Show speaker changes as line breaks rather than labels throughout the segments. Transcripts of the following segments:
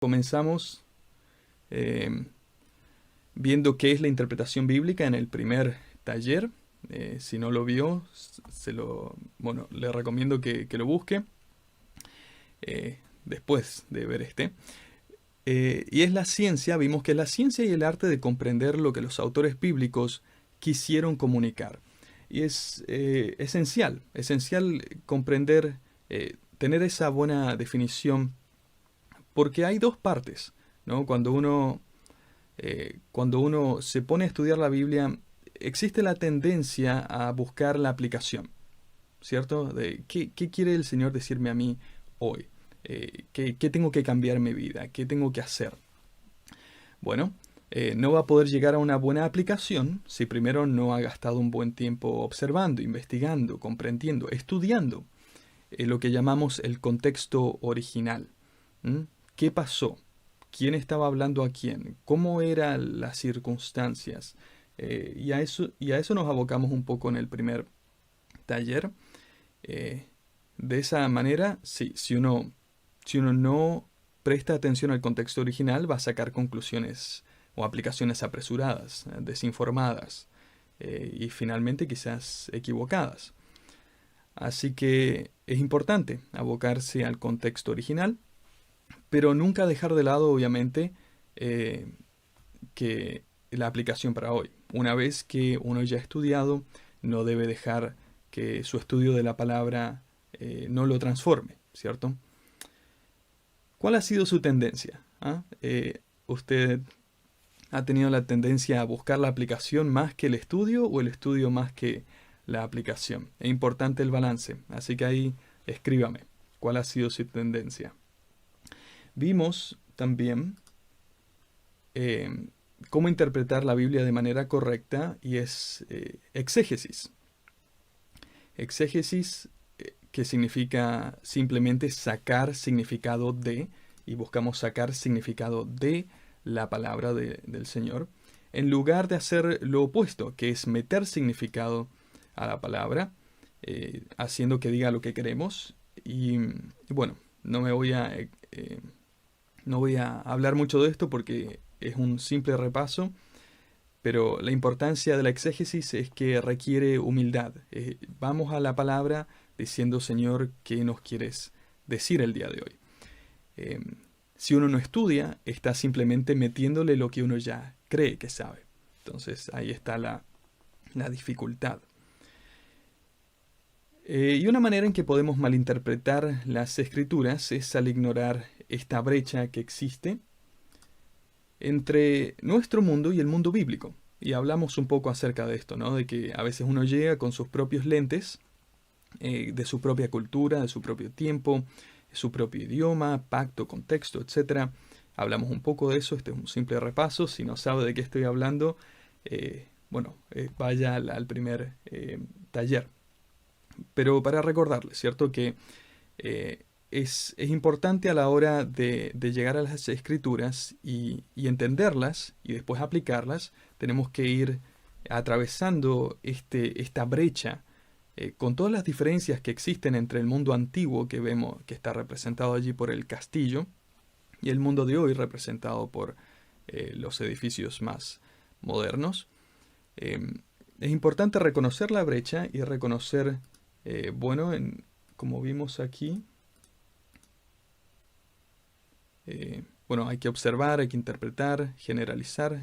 Comenzamos eh, viendo qué es la interpretación bíblica en el primer taller. Si no lo vio, le recomiendo que lo busque después de ver este. Y es la ciencia, vimos que es la ciencia y el arte de comprender lo que los autores bíblicos quisieron comunicar. Y es esencial comprender, tener esa buena definición, porque hay dos partes, ¿no? Cuando uno se pone a estudiar la Biblia, existe la tendencia a buscar la aplicación, ¿cierto? De qué quiere el Señor decirme a mí hoy. ¿Qué tengo que cambiar en mi vida? ¿Qué tengo que hacer? Bueno, no va a poder llegar a una buena aplicación si primero no ha gastado un buen tiempo observando, investigando, comprendiendo, estudiando lo que llamamos el contexto original. ¿Mm? ¿Qué pasó? ¿Quién estaba hablando a quién? ¿Cómo eran las circunstancias? Y a eso nos abocamos un poco en el primer taller. Eh, de esa manera, sí, si uno no presta atención al contexto original, va a sacar conclusiones o aplicaciones apresuradas, desinformadas y finalmente quizás equivocadas. Así que es importante abocarse al contexto original, pero nunca dejar de lado, obviamente, eh, que la aplicación para hoy. Una vez que uno ya ha estudiado, no debe dejar que su estudio de la palabra no lo transforme, ¿cierto? ¿Cuál ha sido su tendencia? ¿Ah? ¿Usted ha tenido la tendencia a buscar la aplicación más que el estudio o el estudio más que la aplicación? Es importante el balance, así que ahí escríbame cuál ha sido su tendencia. Vimos también eh, cómo interpretar la Biblia de manera correcta y es exégesis. Exégesis que significa simplemente sacar significado de, y buscamos sacar significado de la palabra del Señor, en lugar de hacer lo opuesto, que es meter significado a la palabra, haciendo que diga lo que queremos. Y bueno, no voy a hablar mucho de esto porque es un simple repaso, pero la importancia de la exégesis es que requiere humildad. Vamos a la palabra diciendo, Señor, ¿qué nos quieres decir el día de hoy? Eh, si uno no estudia, está simplemente metiéndole lo que uno ya cree que sabe. Entonces ahí está la dificultad. Y una manera en que podemos malinterpretar las escrituras es al ignorar esta brecha que existe entre nuestro mundo y el mundo bíblico. Y hablamos un poco acerca de esto, ¿no? De que a veces uno llega con sus propios lentes, de su propia cultura, de su propio tiempo, de su propio idioma, pacto, contexto, etcétera. Hablamos un poco de eso, este es un simple repaso. Si no sabe de qué estoy hablando, vaya al primer taller. Pero para recordarles, ¿cierto? Que es importante a la hora de llegar a las escrituras y entenderlas y después aplicarlas, tenemos que ir atravesando esta brecha con todas las diferencias que existen entre el mundo antiguo que vemos que está representado allí por el castillo y el mundo de hoy representado por los edificios más modernos. Es importante reconocer la brecha y reconocer, como vimos aquí, hay que observar, hay que interpretar, generalizar,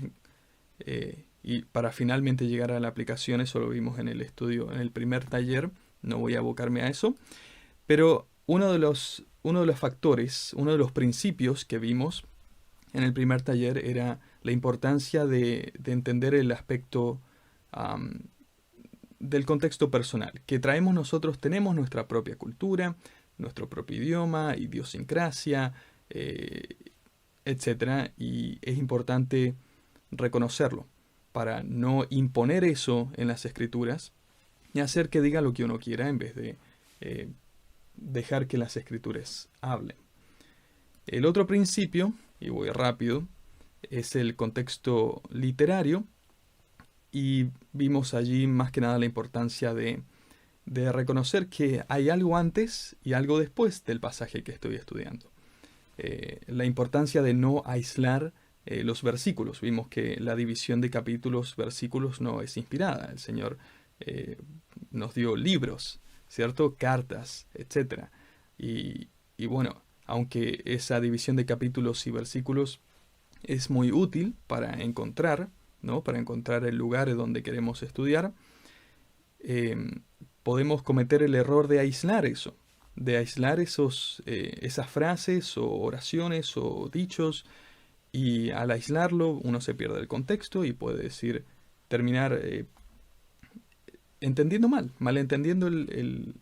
y para finalmente llegar a la aplicación. Eso lo vimos en el estudio, en el primer taller, no voy a abocarme a eso, pero uno de los factores, uno de los principios que vimos en el primer taller era la importancia de entender el aspecto del contexto personal, que traemos nosotros, tenemos nuestra propia cultura, nuestro propio idioma, idiosincrasia, etcétera, y es importante reconocerlo para no imponer eso en las escrituras y hacer que diga lo que uno quiera en vez de dejar que las escrituras hablen. El otro principio, y voy rápido, es el contexto literario, y vimos allí más que nada la importancia de reconocer que hay algo antes y algo después del pasaje que estoy estudiando. la importancia de no aislar los versículos. Vimos que la división de capítulos, versículos no es inspirada. El Señor nos dio libros, ¿cierto? Cartas, etcétera. Y bueno, aunque esa división de capítulos y versículos es muy útil para encontrar, ¿no? Para encontrar el lugar donde queremos estudiar, podemos cometer el error de aislar eso, de aislar esas frases o oraciones o dichos, y al aislarlo uno se pierde el contexto y puede terminar entendiendo malentendiendo el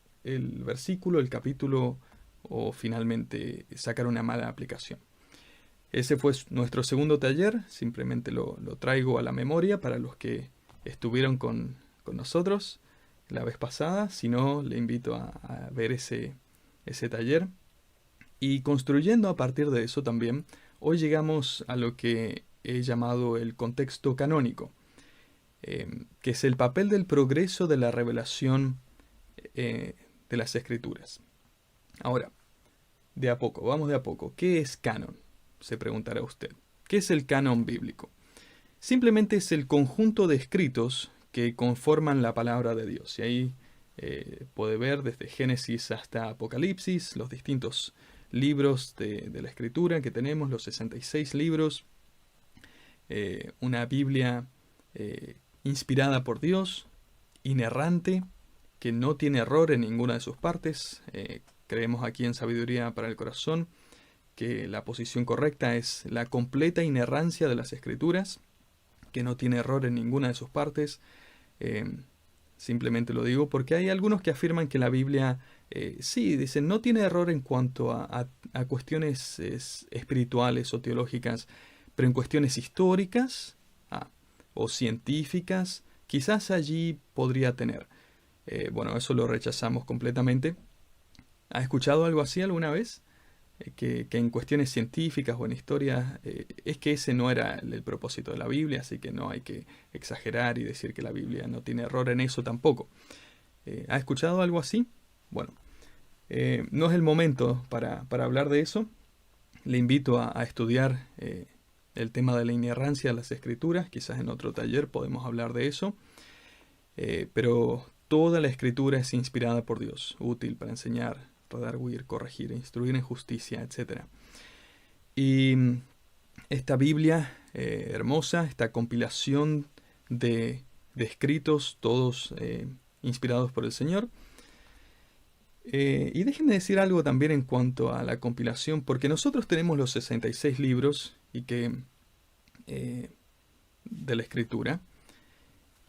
versículo, el capítulo, o finalmente sacar una mala aplicación. Ese fue nuestro segundo taller, simplemente lo traigo a la memoria para los que estuvieron con nosotros la vez pasada. Si no, le invito a ver ese taller. Y construyendo a partir de eso también, hoy llegamos a lo que he llamado el contexto canónico, que es el papel del progreso de la revelación de las Escrituras. Ahora, de a poco, vamos de a poco. ¿Qué es canon? Se preguntará usted. ¿Qué es el canon bíblico? Simplemente es el conjunto de escritos que conforman la palabra de Dios. Y ahí puede ver desde Génesis hasta Apocalipsis los distintos libros de la Escritura que tenemos, los 66 libros, una Biblia inspirada por Dios, inerrante, que no tiene error en ninguna de sus partes. Creemos aquí en Sabiduría para el Corazón que la posición correcta es la completa inerrancia de las Escrituras, que no tiene error en ninguna de sus partes. Simplemente lo digo porque hay algunos que afirman que la Biblia, sí, dicen, no tiene error en cuanto a cuestiones espirituales o teológicas, pero en cuestiones históricas o científicas, quizás allí podría tener. Bueno, eso lo rechazamos completamente. ¿Ha escuchado algo así alguna vez? Que en cuestiones científicas o en historia, es que ese no era el propósito de la Biblia, así que no hay que exagerar y decir que la Biblia no tiene error en eso tampoco. ¿Ha escuchado algo así? Bueno, no es el momento para hablar de eso. Le invito a estudiar el tema de la inerrancia de las Escrituras. Quizás en otro taller podemos hablar de eso. Pero toda la Escritura es inspirada por Dios, útil para enseñar, redarguir, corregir, instruir en justicia, etc. Y esta Biblia hermosa, esta compilación de escritos, todos inspirados por el Señor. Y déjenme decir algo también en cuanto a la compilación, porque nosotros tenemos los 66 libros de la Escritura.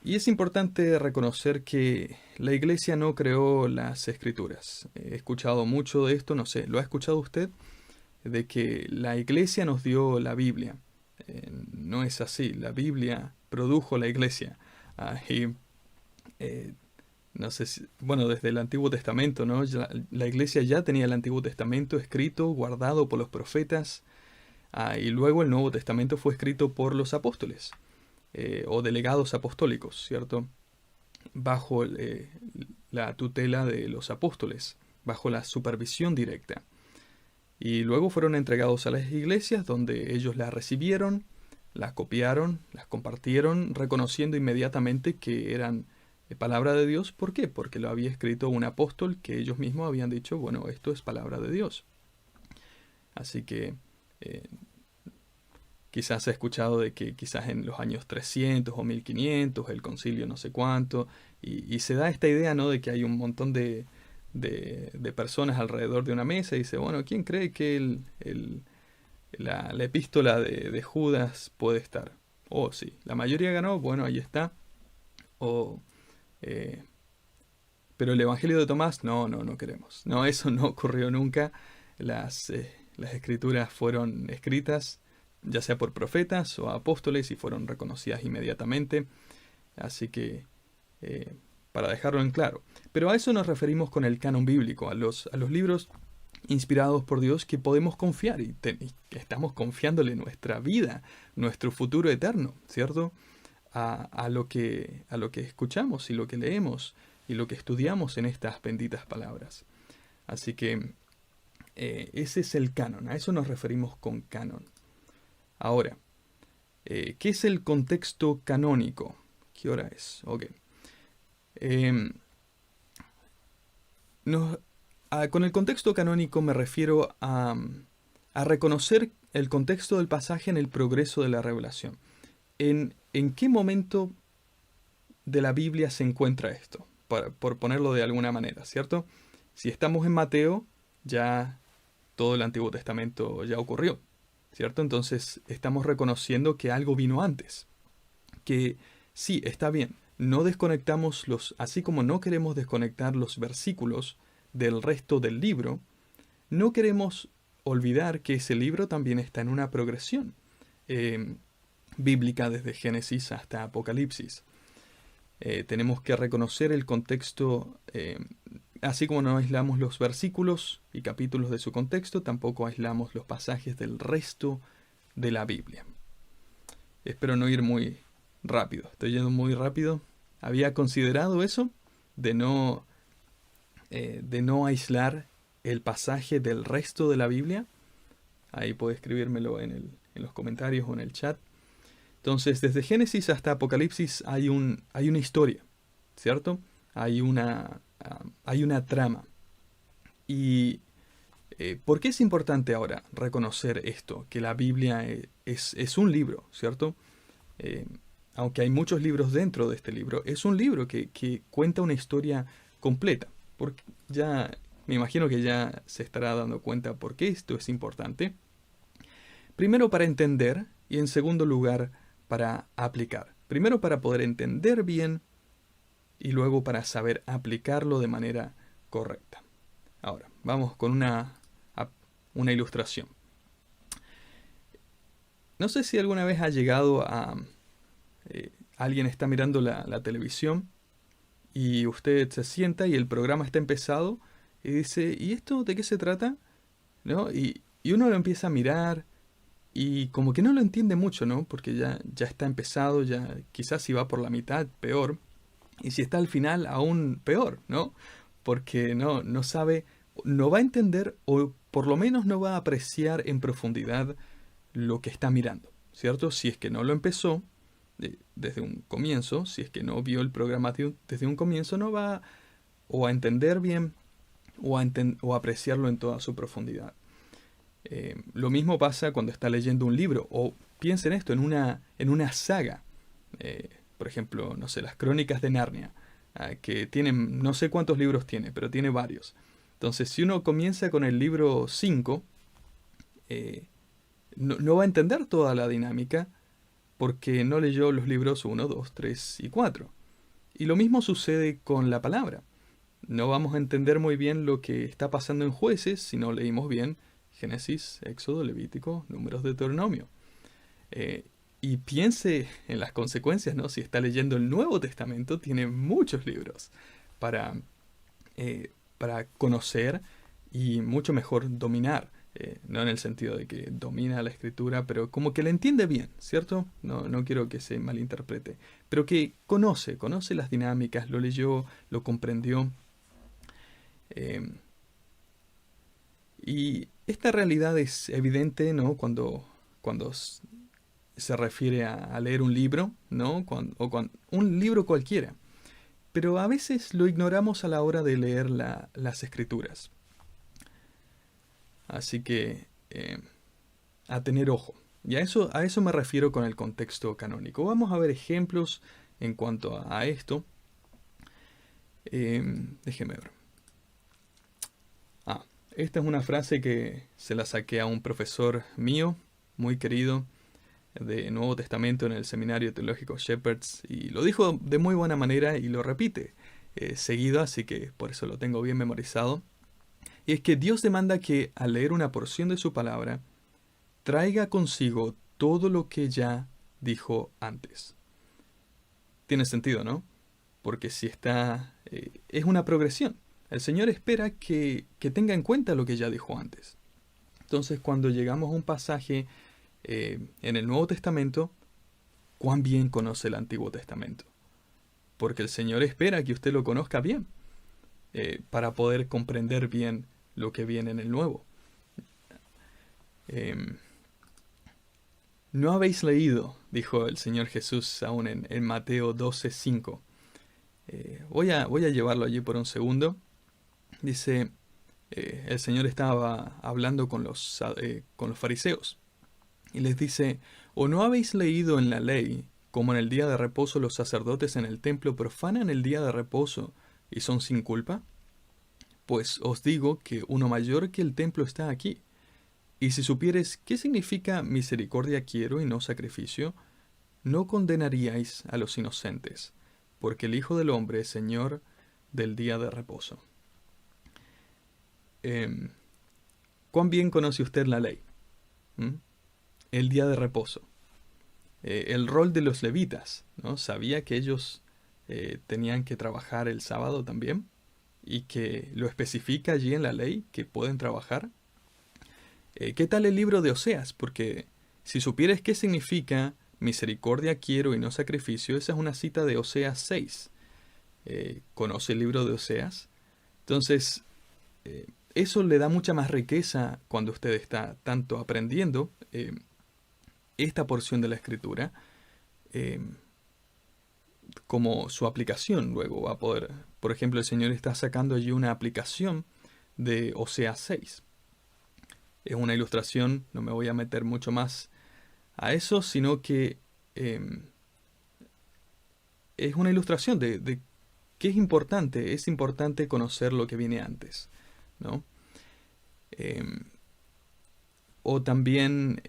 Y es importante reconocer que la Iglesia no creó las Escrituras. He escuchado mucho de esto, no sé, ¿lo ha escuchado usted? De que la Iglesia nos dio la Biblia. No es así, la Biblia produjo la Iglesia. No sé si, bueno, desde el Antiguo Testamento, ¿no? La Iglesia ya tenía el Antiguo Testamento escrito, guardado por los profetas, y luego el Nuevo Testamento fue escrito por los apóstoles. O delegados apostólicos, ¿cierto? Bajo la tutela de los apóstoles, bajo la supervisión directa. Y luego fueron entregados a las iglesias, donde ellos las recibieron, las copiaron, las compartieron, reconociendo inmediatamente que eran palabra de Dios. ¿Por qué? Porque lo había escrito un apóstol que ellos mismos habían dicho, bueno, esto es palabra de Dios. Así que quizás ha escuchado de que quizás en los años 300 o 1500, el concilio no sé cuánto, y se da esta idea, ¿no?, de que hay un montón de personas alrededor de una mesa y dice, bueno, ¿quién cree que la epístola de Judas puede estar? Oh, sí, la mayoría ganó, bueno, ahí está. Pero el Evangelio de Tomás, no queremos. No, eso no ocurrió nunca. Las escrituras fueron escritas ya sea por profetas o apóstoles, y fueron reconocidas inmediatamente. Así que, para dejarlo en claro. Pero a eso nos referimos con el canon bíblico, a los libros inspirados por Dios que podemos confiar, y estamos confiándole nuestra vida, nuestro futuro eterno, ¿cierto? A lo que escuchamos y lo que leemos y lo que estudiamos en estas benditas palabras. Así que Ese es el canon, a eso nos referimos con canon. Ahora, ¿qué es el contexto canónico? ¿Qué hora es? Ok. Em, con el contexto canónico me refiero a reconocer el contexto del pasaje en el progreso de la revelación. ¿En qué momento de la Biblia se encuentra esto? Por ponerlo de alguna manera, ¿cierto? Si estamos en Mateo, ya todo el Antiguo Testamento ya ocurrió, ¿cierto? Entonces estamos reconociendo que algo vino antes. Que sí, está bien, no desconectamos así como no queremos desconectar los versículos del resto del libro, no queremos olvidar que ese libro también está en una progresión bíblica desde Génesis hasta Apocalipsis. Tenemos que reconocer el contexto, así como no aislamos los versículos y capítulos de su contexto, tampoco aislamos los pasajes del resto de la Biblia. Espero no ir muy rápido, estoy yendo muy rápido. Había considerado eso, de no aislar el pasaje del resto de la Biblia. Ahí puede escribírmelo en los comentarios o en el chat. Entonces, desde Génesis hasta Apocalipsis hay una historia, ¿cierto? Hay una trama. ¿Y por qué es importante ahora reconocer esto? Que la Biblia es un libro, ¿cierto? Aunque hay muchos libros dentro de este libro, es un libro que cuenta una historia completa. Porque ya me imagino que ya se estará dando cuenta por qué esto es importante. Primero para entender y en segundo lugar para aplicar. Primero para poder entender bien y luego para saber aplicarlo de manera correcta. Ahora, vamos con una ilustración. No sé si alguna vez ha llegado a... alguien está mirando la televisión y usted se sienta y el programa está empezado y dice, ¿y esto de qué se trata? ¿No? Y uno lo empieza a mirar y como que no lo entiende mucho, ¿no? Porque ya está empezado, ya quizás si va por la mitad, peor. Y si está al final, aún peor, ¿no? Porque no sabe, no va a entender o por lo menos no va a apreciar en profundidad lo que está mirando, ¿cierto? Si es que no lo empezó desde un comienzo, si es que no vio el programa desde un comienzo, no va o a entender bien o a apreciarlo en toda su profundidad. Lo mismo pasa cuando está leyendo un libro, o piensen esto, en una saga. Por ejemplo, no sé, las Crónicas de Narnia, que tienen, no sé cuántos libros tiene, pero tiene varios. Entonces, si uno comienza con el libro 5, no va a entender toda la dinámica porque no leyó los libros 1, 2, 3 y 4. Y lo mismo sucede con la palabra. No vamos a entender muy bien lo que está pasando en Jueces si no leímos bien Génesis, Éxodo, Levítico, Números, Deuteronomio. Y piense en las consecuencias, ¿no? Si está leyendo el Nuevo Testamento, tiene muchos libros para conocer y mucho mejor dominar. No en el sentido de que domina la escritura, pero como que la entiende bien, ¿cierto? No quiero que se malinterprete. Pero que conoce las dinámicas, lo leyó, lo comprendió. Y esta realidad es evidente, ¿no? Cuando se refiere a leer un libro, ¿no? Un libro cualquiera. Pero a veces lo ignoramos a la hora de leer las escrituras. Así que a tener ojo. Y a eso me refiero con el contexto canónico. Vamos a ver ejemplos en cuanto a esto. Déjeme ver. Esta es una frase que se la saqué a un profesor mío, muy querido, de Nuevo Testamento en el Seminario Teológico Shepherds, y lo dijo de muy buena manera y lo repite seguido, así que por eso lo tengo bien memorizado. Y es que Dios demanda que al leer una porción de su palabra, traiga consigo todo lo que ya dijo antes. Tiene sentido, ¿no? Porque si es una progresión. El Señor espera que tenga en cuenta lo que ya dijo antes. Entonces, cuando llegamos a un pasaje en el Nuevo Testamento, ¿cuán bien conoce el Antiguo Testamento? Porque el Señor espera que usted lo conozca bien, para poder comprender bien lo que viene en el Nuevo. Em, no habéis leído, dijo el Señor Jesús aún en Mateo 12:5. Voy a llevarlo allí por un segundo. Dice, el Señor estaba hablando con con los fariseos y les dice, ¿o no habéis leído en la ley como en el día de reposo los sacerdotes en el templo profanan el día de reposo y son sin culpa? Pues os digo que uno mayor que el templo está aquí. Y si supieres qué significa misericordia quiero y no sacrificio, no condenaríais a los inocentes, porque el Hijo del Hombre es Señor del día de reposo. Em, ¿Cuán bien conoce usted la ley? ¿Mm? El día de reposo. El rol de los levitas, ¿no? Sabía que ellos tenían que trabajar el sábado también y que lo especifica allí en la ley que pueden trabajar. ¿Qué tal el libro de Oseas? Porque si supieres qué significa misericordia quiero y no sacrificio, esa es una cita de Oseas 6. ¿Conoce el libro de Oseas? Entonces, eso le da mucha más riqueza cuando usted está tanto aprendiendo esta porción de la escritura eh, como su aplicación. Luego va a poder, por ejemplo, el Señor está sacando allí una aplicación de Oseas 6. Es una ilustración, no me voy a meter mucho más a eso, sino que es una ilustración de que es importante conocer lo que viene antes, ¿no? O también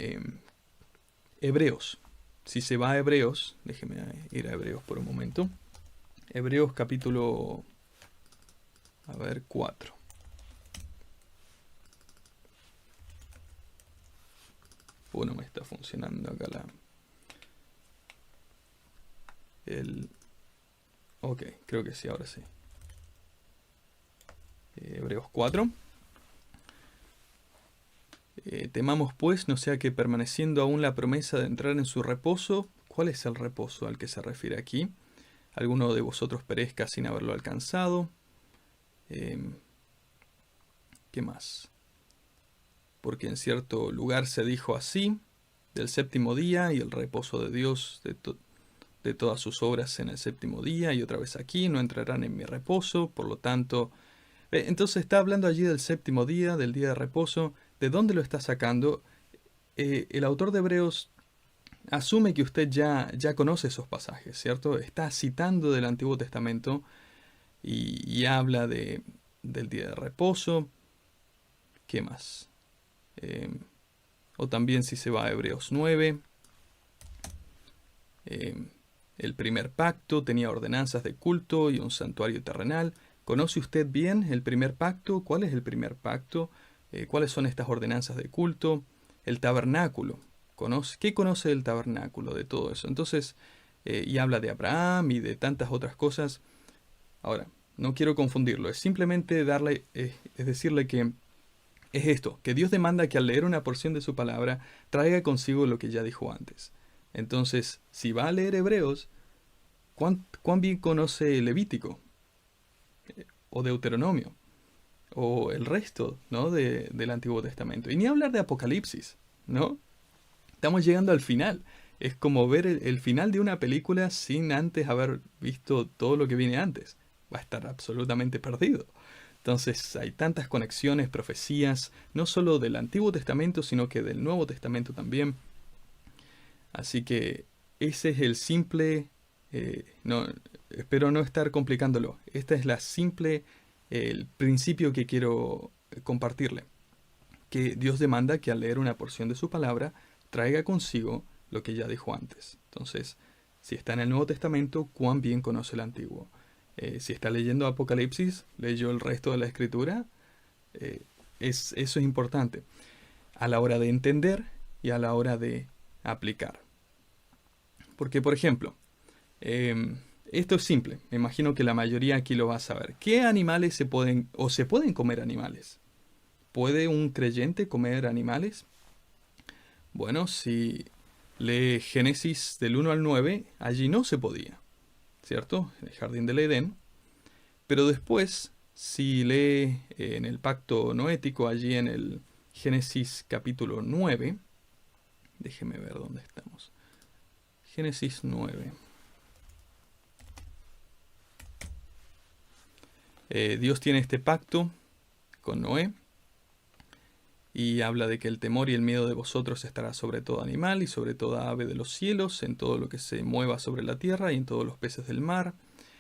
Hebreos. Si se va a Hebreos, déjeme ir a Hebreos por un momento. Hebreos capítulo, 4. No me está funcionando acá ok, creo que sí, ahora sí. Hebreos 4. Temamos pues, no sea que permaneciendo aún la promesa de entrar en su reposo. ¿Cuál es el reposo al que se refiere aquí? Alguno de vosotros perezca sin haberlo alcanzado. ¿Qué más? Porque en cierto lugar se dijo así, del séptimo día y el reposo de Dios de todas sus obras en el séptimo día, y otra vez aquí, no entrarán en mi reposo, por lo tanto... entonces está hablando allí del séptimo día, del día de reposo. ¿De dónde lo está sacando? El autor de Hebreos asume que usted ya conoce esos pasajes, ¿cierto? Está citando del Antiguo Testamento y habla del día de reposo. ¿Qué más? O también si se va a Hebreos 9, el primer pacto tenía ordenanzas de culto y un santuario terrenal. ¿Conoce usted bien el primer pacto? ¿Cuál es el primer pacto? ¿Cuáles son estas ordenanzas de culto? El tabernáculo. ¿Qué conoce del tabernáculo? De todo eso. Entonces, y habla de Abraham y de tantas otras cosas. Ahora, no quiero confundirlo. Es simplemente es decirle que es esto, que Dios demanda que al leer una porción de su palabra traiga consigo lo que ya dijo antes. Entonces, si va a leer Hebreos, ¿cuán bien conoce Levítico? O Deuteronomio, o el resto, ¿no? Del Antiguo Testamento. Y ni hablar de Apocalipsis, ¿no? Estamos llegando al final. Es como ver el final de una película sin antes haber visto todo lo que viene antes. Va a estar absolutamente perdido. Entonces hay tantas conexiones, profecías, no solo del Antiguo Testamento, sino que del Nuevo Testamento también. Así que ese es el simple, no, espero no estar complicándolo. Esta es el principio que quiero compartirle. Que Dios demanda que al leer una porción de su palabra traiga consigo lo que ya dijo antes. Entonces, si está en el Nuevo Testamento, ¿cuán bien conoce el Antiguo? Si está leyendo Apocalipsis, leyó el resto de la Escritura. Eso es importante a la hora de entender y a la hora de aplicar. Porque, por ejemplo, esto es simple. Me imagino que la mayoría aquí lo va a saber. ¿Qué animales se pueden comer animales? ¿Puede un creyente comer animales? Bueno, si lee Génesis del 1 al 9, allí no se podía, ¿cierto? En el jardín del Edén. Pero después, si lee en el pacto noético, allí en el Génesis capítulo 9. Déjeme ver dónde estamos. Génesis 9. Dios tiene este pacto con Noé y habla de que el temor y el miedo de vosotros estará sobre todo animal y sobre toda ave de los cielos, en todo lo que se mueva sobre la tierra y en todos los peces del mar.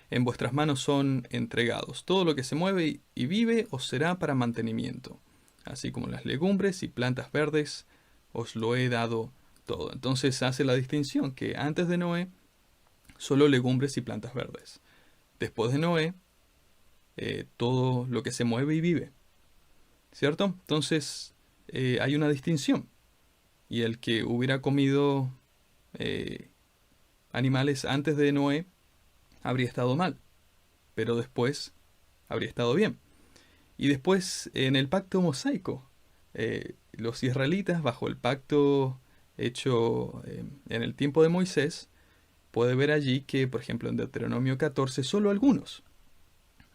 En vuestras manos son entregados. Todo lo que se mueve y vive os será para mantenimiento, así como las legumbres y plantas verdes os lo he dado todo. Entonces hace la distinción que antes de Noé, solo legumbres y plantas verdes. Después de Noé, todo lo que se mueve y vive. ¿Cierto? Entonces hay una distinción. Y el que hubiera comido animales antes de Noé habría estado mal. Pero después habría estado bien. Y después en el pacto mosaico, los israelitas bajo el pacto hecho en el tiempo de Moisés, puede ver allí que, por ejemplo, en Deuteronomio 14, solo algunos.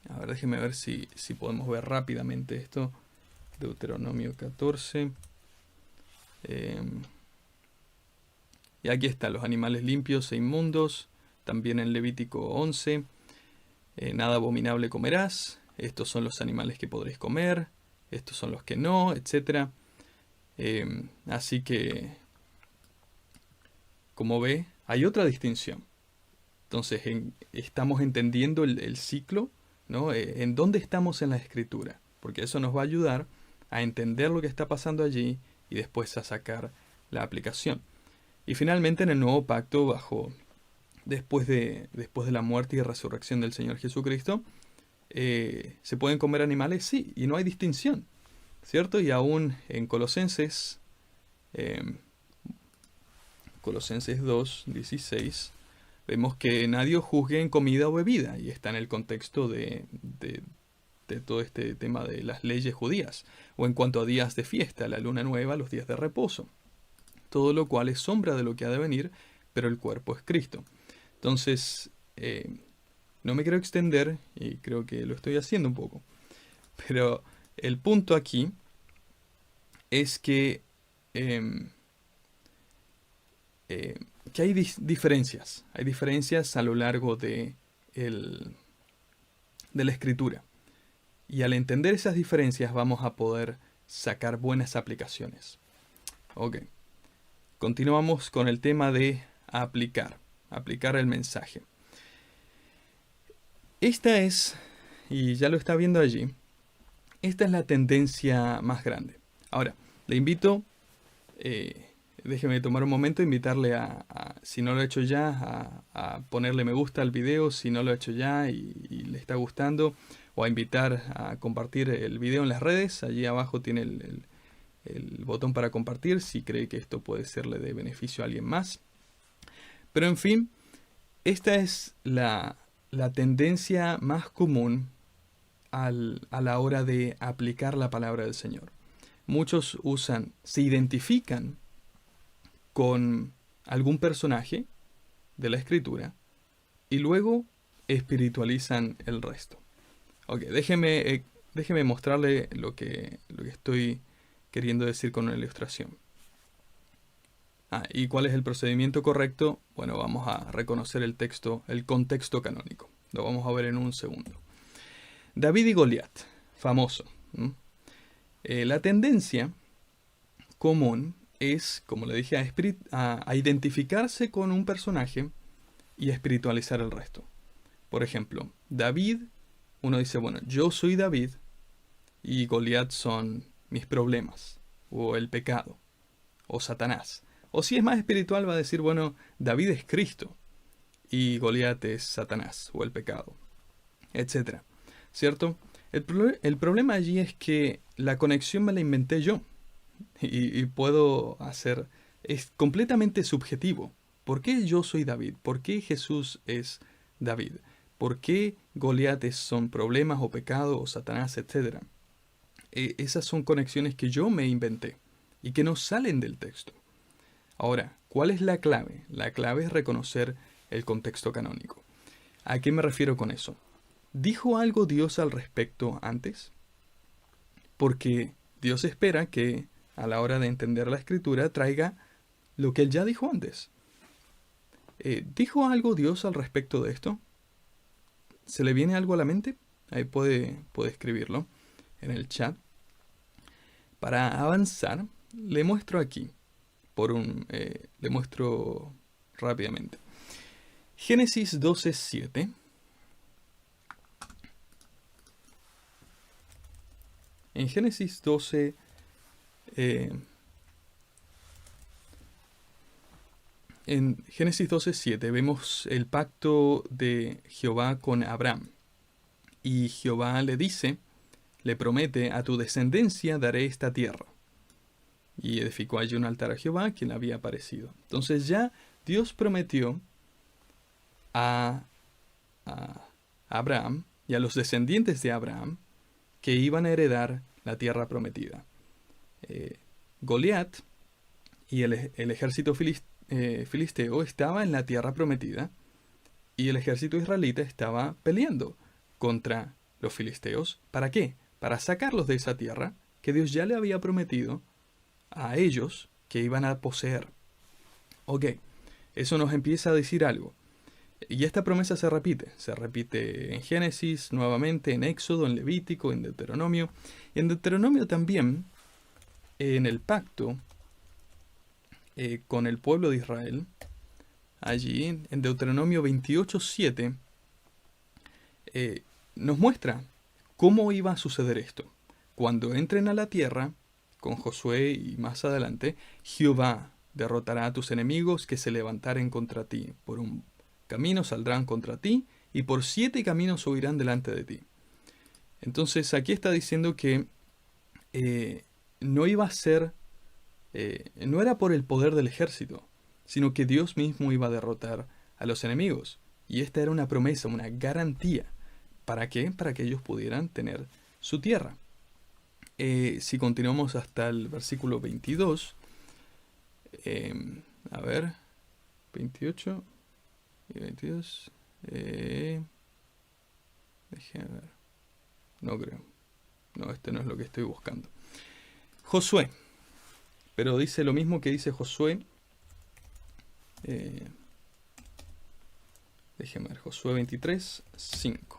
A ver, déjenme ver si podemos ver rápidamente esto. Deuteronomio 14. Y aquí están los animales limpios e inmundos. También en Levítico 11. Nada abominable comerás. Estos son los animales que podréis comer. Estos son los que no, etc. Así que, como ve, hay otra distinción. Entonces, estamos entendiendo el ciclo, ¿no? En dónde estamos en la escritura. Porque eso nos va a ayudar a entender lo que está pasando allí y después a sacar la aplicación. Y finalmente en el nuevo pacto, después de la muerte y resurrección del Señor Jesucristo, ¿se pueden comer animales? Sí, y no hay distinción, ¿cierto? Y aún en Colosenses 2:16, vemos que nadie os juzgue en comida o bebida, y está en el contexto de todo este tema de las leyes judías, o en cuanto a días de fiesta, la luna nueva, los días de reposo, todo lo cual es sombra de lo que ha de venir, pero el cuerpo es Cristo. Entonces, no me quiero extender, y creo que lo estoy haciendo un poco, pero el punto aquí es que hay diferencias. Hay diferencias a lo largo de la escritura. Y al entender esas diferencias vamos a poder sacar buenas aplicaciones. Ok. Continuamos con el tema de aplicar el mensaje. Esta es, y ya lo está viendo allí, esta es la tendencia más grande. Ahora, le invito, déjeme tomar un momento, invitarle si no lo he hecho ya, a ponerle me gusta al video, si no lo he hecho ya y le está gustando, o a invitar a compartir el video en las redes. Allí abajo tiene el botón para compartir si cree que esto puede serle de beneficio a alguien más. Pero en fin, esta es la tendencia más común a la hora de aplicar la palabra del Señor. Muchos se identifican con algún personaje de la Escritura y luego espiritualizan el resto. Ok, déjeme mostrarle lo que estoy queriendo decir con una ilustración. ¿Y cuál es el procedimiento correcto? Bueno, vamos a reconocer el contexto canónico. Lo vamos a ver en un segundo. David y Goliat, famoso. La tendencia común es, como le dije, a identificarse con un personaje y a espiritualizar el resto. Por ejemplo, David, uno dice, bueno, yo soy David y Goliat son mis problemas, o el pecado, o Satanás. O si es más espiritual va a decir, bueno, David es Cristo y Goliat es Satanás, o el pecado, etc. ¿Cierto? El problema allí es que la conexión me la inventé yo. Y puedo hacer... Es completamente subjetivo. ¿Por qué yo soy David? ¿Por qué Jesús es David? ¿Por qué Goliat son problemas o pecado o Satanás, etcétera? Esas son conexiones que yo me inventé y que no salen del texto. Ahora, ¿cuál es la clave? La clave es reconocer el contexto canónico. ¿A qué me refiero con eso? ¿Dijo algo Dios al respecto antes? Porque Dios espera que a la hora de entender la escritura, traiga lo que él ya dijo antes. ¿Dijo algo Dios al respecto de esto? ¿Se le viene algo a la mente? Ahí puede escribirlo en el chat. Para avanzar, le muestro aquí, le muestro rápidamente. Génesis 12:7. En Génesis 12, en Génesis 12:7 vemos el pacto de Jehová con Abraham. Y Jehová le dice, le promete, a tu descendencia daré esta tierra. Y edificó allí un altar a Jehová, quien le había aparecido. Entonces ya Dios prometió a Abraham y a los descendientes de Abraham que iban a heredar la tierra prometida. Goliat y el ejército filisteo estaba en la tierra prometida y el ejército israelita estaba peleando contra los filisteos. ¿Para qué? Para sacarlos de esa tierra que Dios ya le había prometido a ellos que iban a poseer. Ok, eso nos empieza a decir algo. Y esta promesa se repite en Génesis, nuevamente en Éxodo, en Levítico, en Deuteronomio. Y en Deuteronomio también, en el pacto con el pueblo de Israel, allí en Deuteronomio 28:7, nos muestra cómo iba a suceder esto. Cuando entren a la tierra, con Josué y más adelante, Jehová derrotará a tus enemigos que se levantaren contra ti. Por un camino saldrán contra ti, y por 7 caminos huirán delante de ti. Entonces aquí está diciendo que no iba a ser, no era por el poder del ejército, sino que Dios mismo iba a derrotar a los enemigos. Y esta era una promesa, una garantía. ¿Para qué? Para que ellos pudieran tener su tierra. Si continuamos hasta el versículo 22, a ver, 28 y 22, déjeme ver, no creo, no, este no es lo que estoy buscando. Josué, pero dice lo mismo que dice Josué, déjeme ver, Josué 23:5.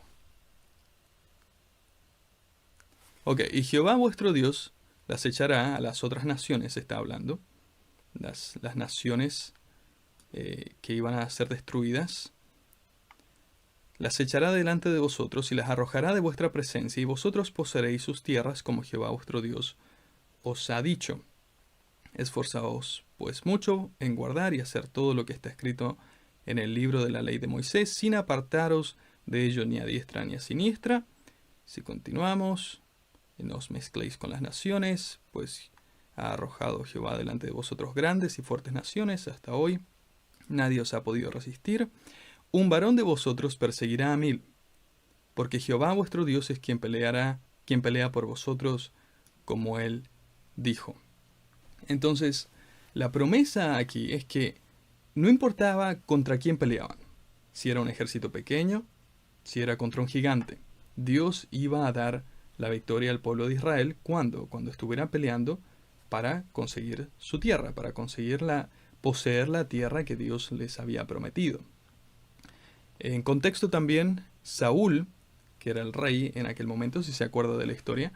Ok, y Jehová vuestro Dios las echará a las otras naciones, está hablando, las naciones que iban a ser destruidas, las echará delante de vosotros y las arrojará de vuestra presencia, y vosotros poseeréis sus tierras como Jehová vuestro Dios os ha dicho. Esforzaos pues mucho en guardar y hacer todo lo que está escrito en el libro de la ley de Moisés, sin apartaros de ello ni a diestra ni a siniestra. Si continuamos, no os mezcléis con las naciones, pues ha arrojado Jehová delante de vosotros grandes y fuertes naciones hasta hoy. Nadie os ha podido resistir. Un varón de vosotros perseguirá a 1000, porque Jehová vuestro Dios es quien pelea por vosotros, como él dijo. Entonces, la promesa aquí es que no importaba contra quién peleaban, si era un ejército pequeño, si era contra un gigante, Dios iba a dar la victoria al pueblo de Israel cuando estuviera peleando para conseguir su tierra, para poseer la tierra que Dios les había prometido. En contexto también, Saúl, que era el rey en aquel momento, si se acuerda de la historia,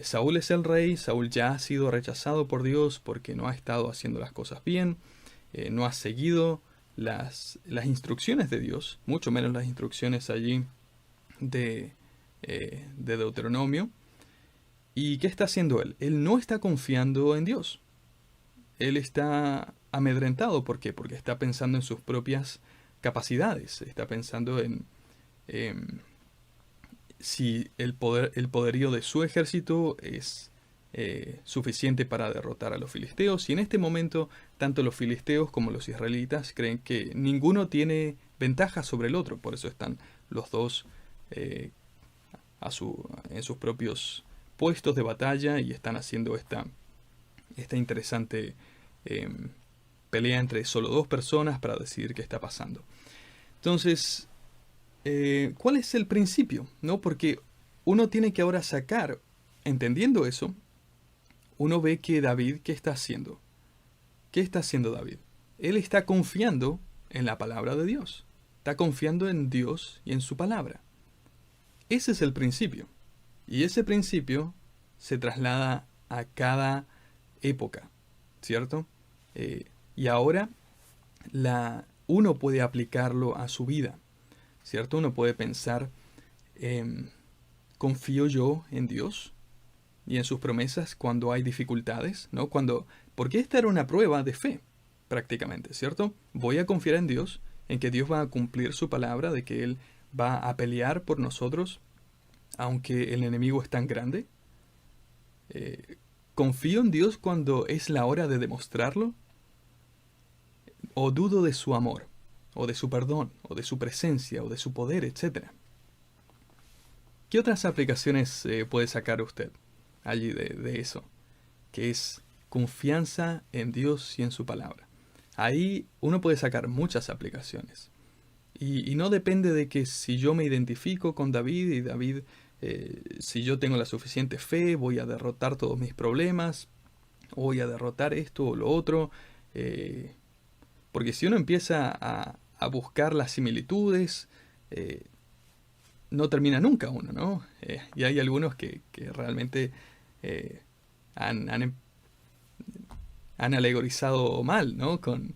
Saúl es el rey. Saúl ya ha sido rechazado por Dios porque no ha estado haciendo las cosas bien, no ha seguido las instrucciones de Dios, mucho menos las instrucciones allí de Deuteronomio. ¿Y qué está haciendo él? Él no está confiando en Dios. Él está amedrentado. ¿Por qué? Porque está pensando en sus propias capacidades. Está pensando en si el poderío de su ejército es suficiente para derrotar a los filisteos. Y en este momento, tanto los filisteos como los israelitas creen que ninguno tiene ventaja sobre el otro. Por eso están los dos en sus propios puestos de batalla y están haciendo esta interesante pelea entre solo 2 personas para decidir qué está pasando. Entonces, ¿cuál es el principio? ¿No? Porque uno tiene que ahora sacar, entendiendo eso, uno ve que David, ¿qué está haciendo? ¿Qué está haciendo David? Él está confiando en la palabra de Dios. Está confiando en Dios y en su palabra. Ese es el principio. Y ese principio se traslada a cada época, ¿cierto? Y ahora uno puede aplicarlo a su vida, ¿cierto? Uno puede pensar, ¿confío yo en Dios y en sus promesas cuando hay dificultades? ¿No? Porque esta era una prueba de fe, prácticamente, ¿cierto? Voy a confiar en Dios, en que Dios va a cumplir su palabra, de que Él va a pelear por nosotros, aunque el enemigo es tan grande. ¿Confío en Dios cuando es la hora de demostrarlo? ¿O dudo de su amor, o de su perdón, o de su presencia, o de su poder, etcétera? ¿Qué otras aplicaciones puede sacar usted allí de eso? Que es confianza en Dios y en su palabra. Ahí uno puede sacar muchas aplicaciones. Y no depende de que si yo me identifico con David y David, si yo tengo la suficiente fe, voy a derrotar todos mis problemas, o voy a derrotar esto o lo otro. Porque si uno empieza a buscar las similitudes, no termina nunca uno, ¿no? Y hay algunos que realmente han alegorizado mal, ¿no? Con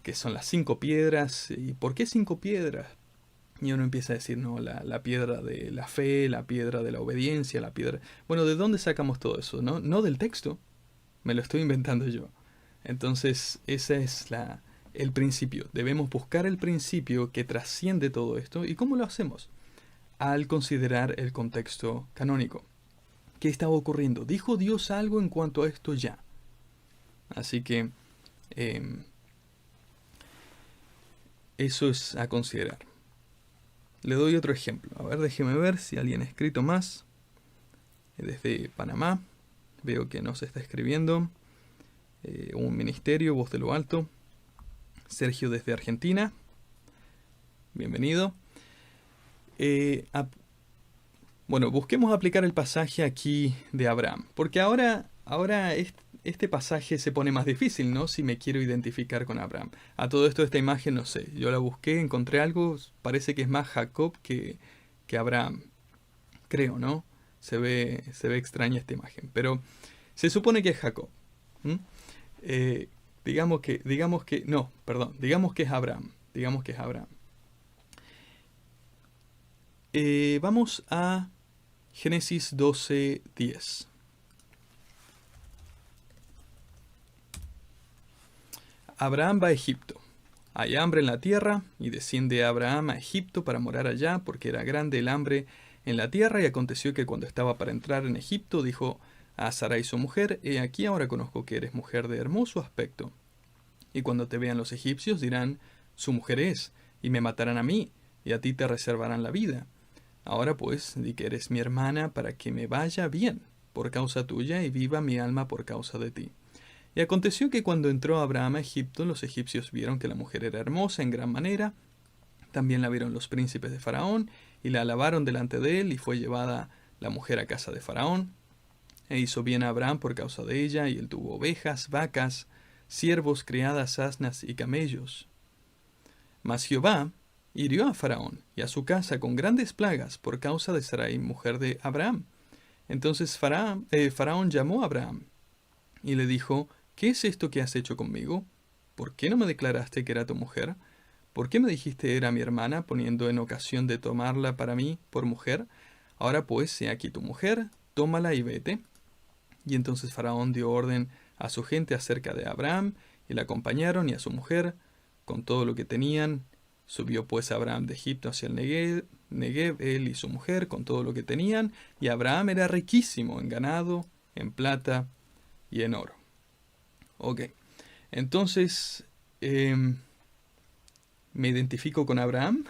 que son las 5 piedras. ¿Y por qué 5 piedras? Y uno empieza a decir, no, la piedra de la fe, la piedra de la obediencia, la piedra... Bueno, ¿de dónde sacamos todo eso? No del texto, me lo estoy inventando yo. Entonces, ese es el principio. Debemos buscar el principio que trasciende todo esto. ¿Y cómo lo hacemos? Al considerar el contexto canónico. ¿Qué estaba ocurriendo? ¿Dijo Dios algo en cuanto a esto ya? Así que eso es a considerar. Le doy otro ejemplo. A ver, déjeme ver si alguien ha escrito más. Desde Panamá. Veo que nos está escribiendo. Un ministerio, Voz de lo Alto. Sergio desde Argentina. Bienvenido. Bueno, busquemos aplicar el pasaje aquí de Abraham. Porque ahora este pasaje se pone más difícil, ¿no? Si me quiero identificar con Abraham. A todo esto, esta imagen, no sé. Yo la busqué, encontré algo. Parece que es más Jacob que Abraham. Creo, ¿no? Se ve extraña esta imagen. Pero se supone que es Jacob. Digamos que es Abraham. Digamos que es Abraham. Vamos a Génesis 12:10. Abraham va a Egipto. Hay hambre en la tierra, y desciende Abraham a Egipto para morar allá, porque era grande el hambre en la tierra. Y aconteció que cuando estaba para entrar en Egipto, dijo a Sarai su mujer: He aquí, ahora conozco que eres mujer de hermoso aspecto. Y cuando te vean los egipcios dirán: su mujer es, y me matarán a mí, y a ti te reservarán la vida. Ahora pues, di que eres mi hermana, para que me vaya bien por causa tuya, y viva mi alma por causa de ti. Y aconteció que cuando entró Abraham a Egipto, los egipcios vieron que la mujer era hermosa en gran manera. También la vieron los príncipes de Faraón, y la alabaron delante de él, y fue llevada la mujer a casa de Faraón. E hizo bien a Abraham por causa de ella, y él tuvo ovejas, vacas, siervos, criadas, asnas y camellos. Mas Jehová hirió a Faraón y a su casa con grandes plagas por causa de Sarai, mujer de Abraham. Entonces Faraón llamó a Abraham y le dijo: ¿Qué es esto que has hecho conmigo? ¿Por qué no me declaraste que era tu mujer? ¿Por qué me dijiste era mi hermana, poniendo en ocasión de tomarla para mí por mujer? Ahora pues, he aquí tu mujer, tómala y vete. Y entonces Faraón dio orden a su gente acerca de Abraham, y la acompañaron, y a su mujer, con todo lo que tenían. Subió pues Abraham de Egipto hacia el Negev, él y su mujer, con todo lo que tenían, y Abraham era riquísimo en ganado, en plata y en oro. Ok, entonces me identifico con Abraham,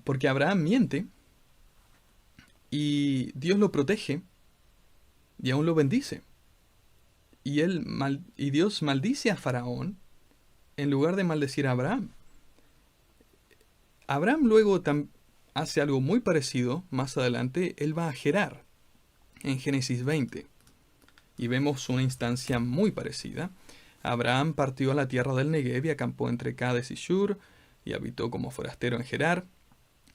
porque Abraham miente, y Dios lo protege, y aún lo bendice. Y Dios maldice a Faraón en lugar de maldecir a Abraham. Abraham luego hace algo muy parecido. Más adelante, él va a Gerar, en Génesis 20. Y vemos una instancia muy parecida. Abraham partió a la tierra del Negev y acampó entre Cades y Shur, y habitó como forastero en Gerar.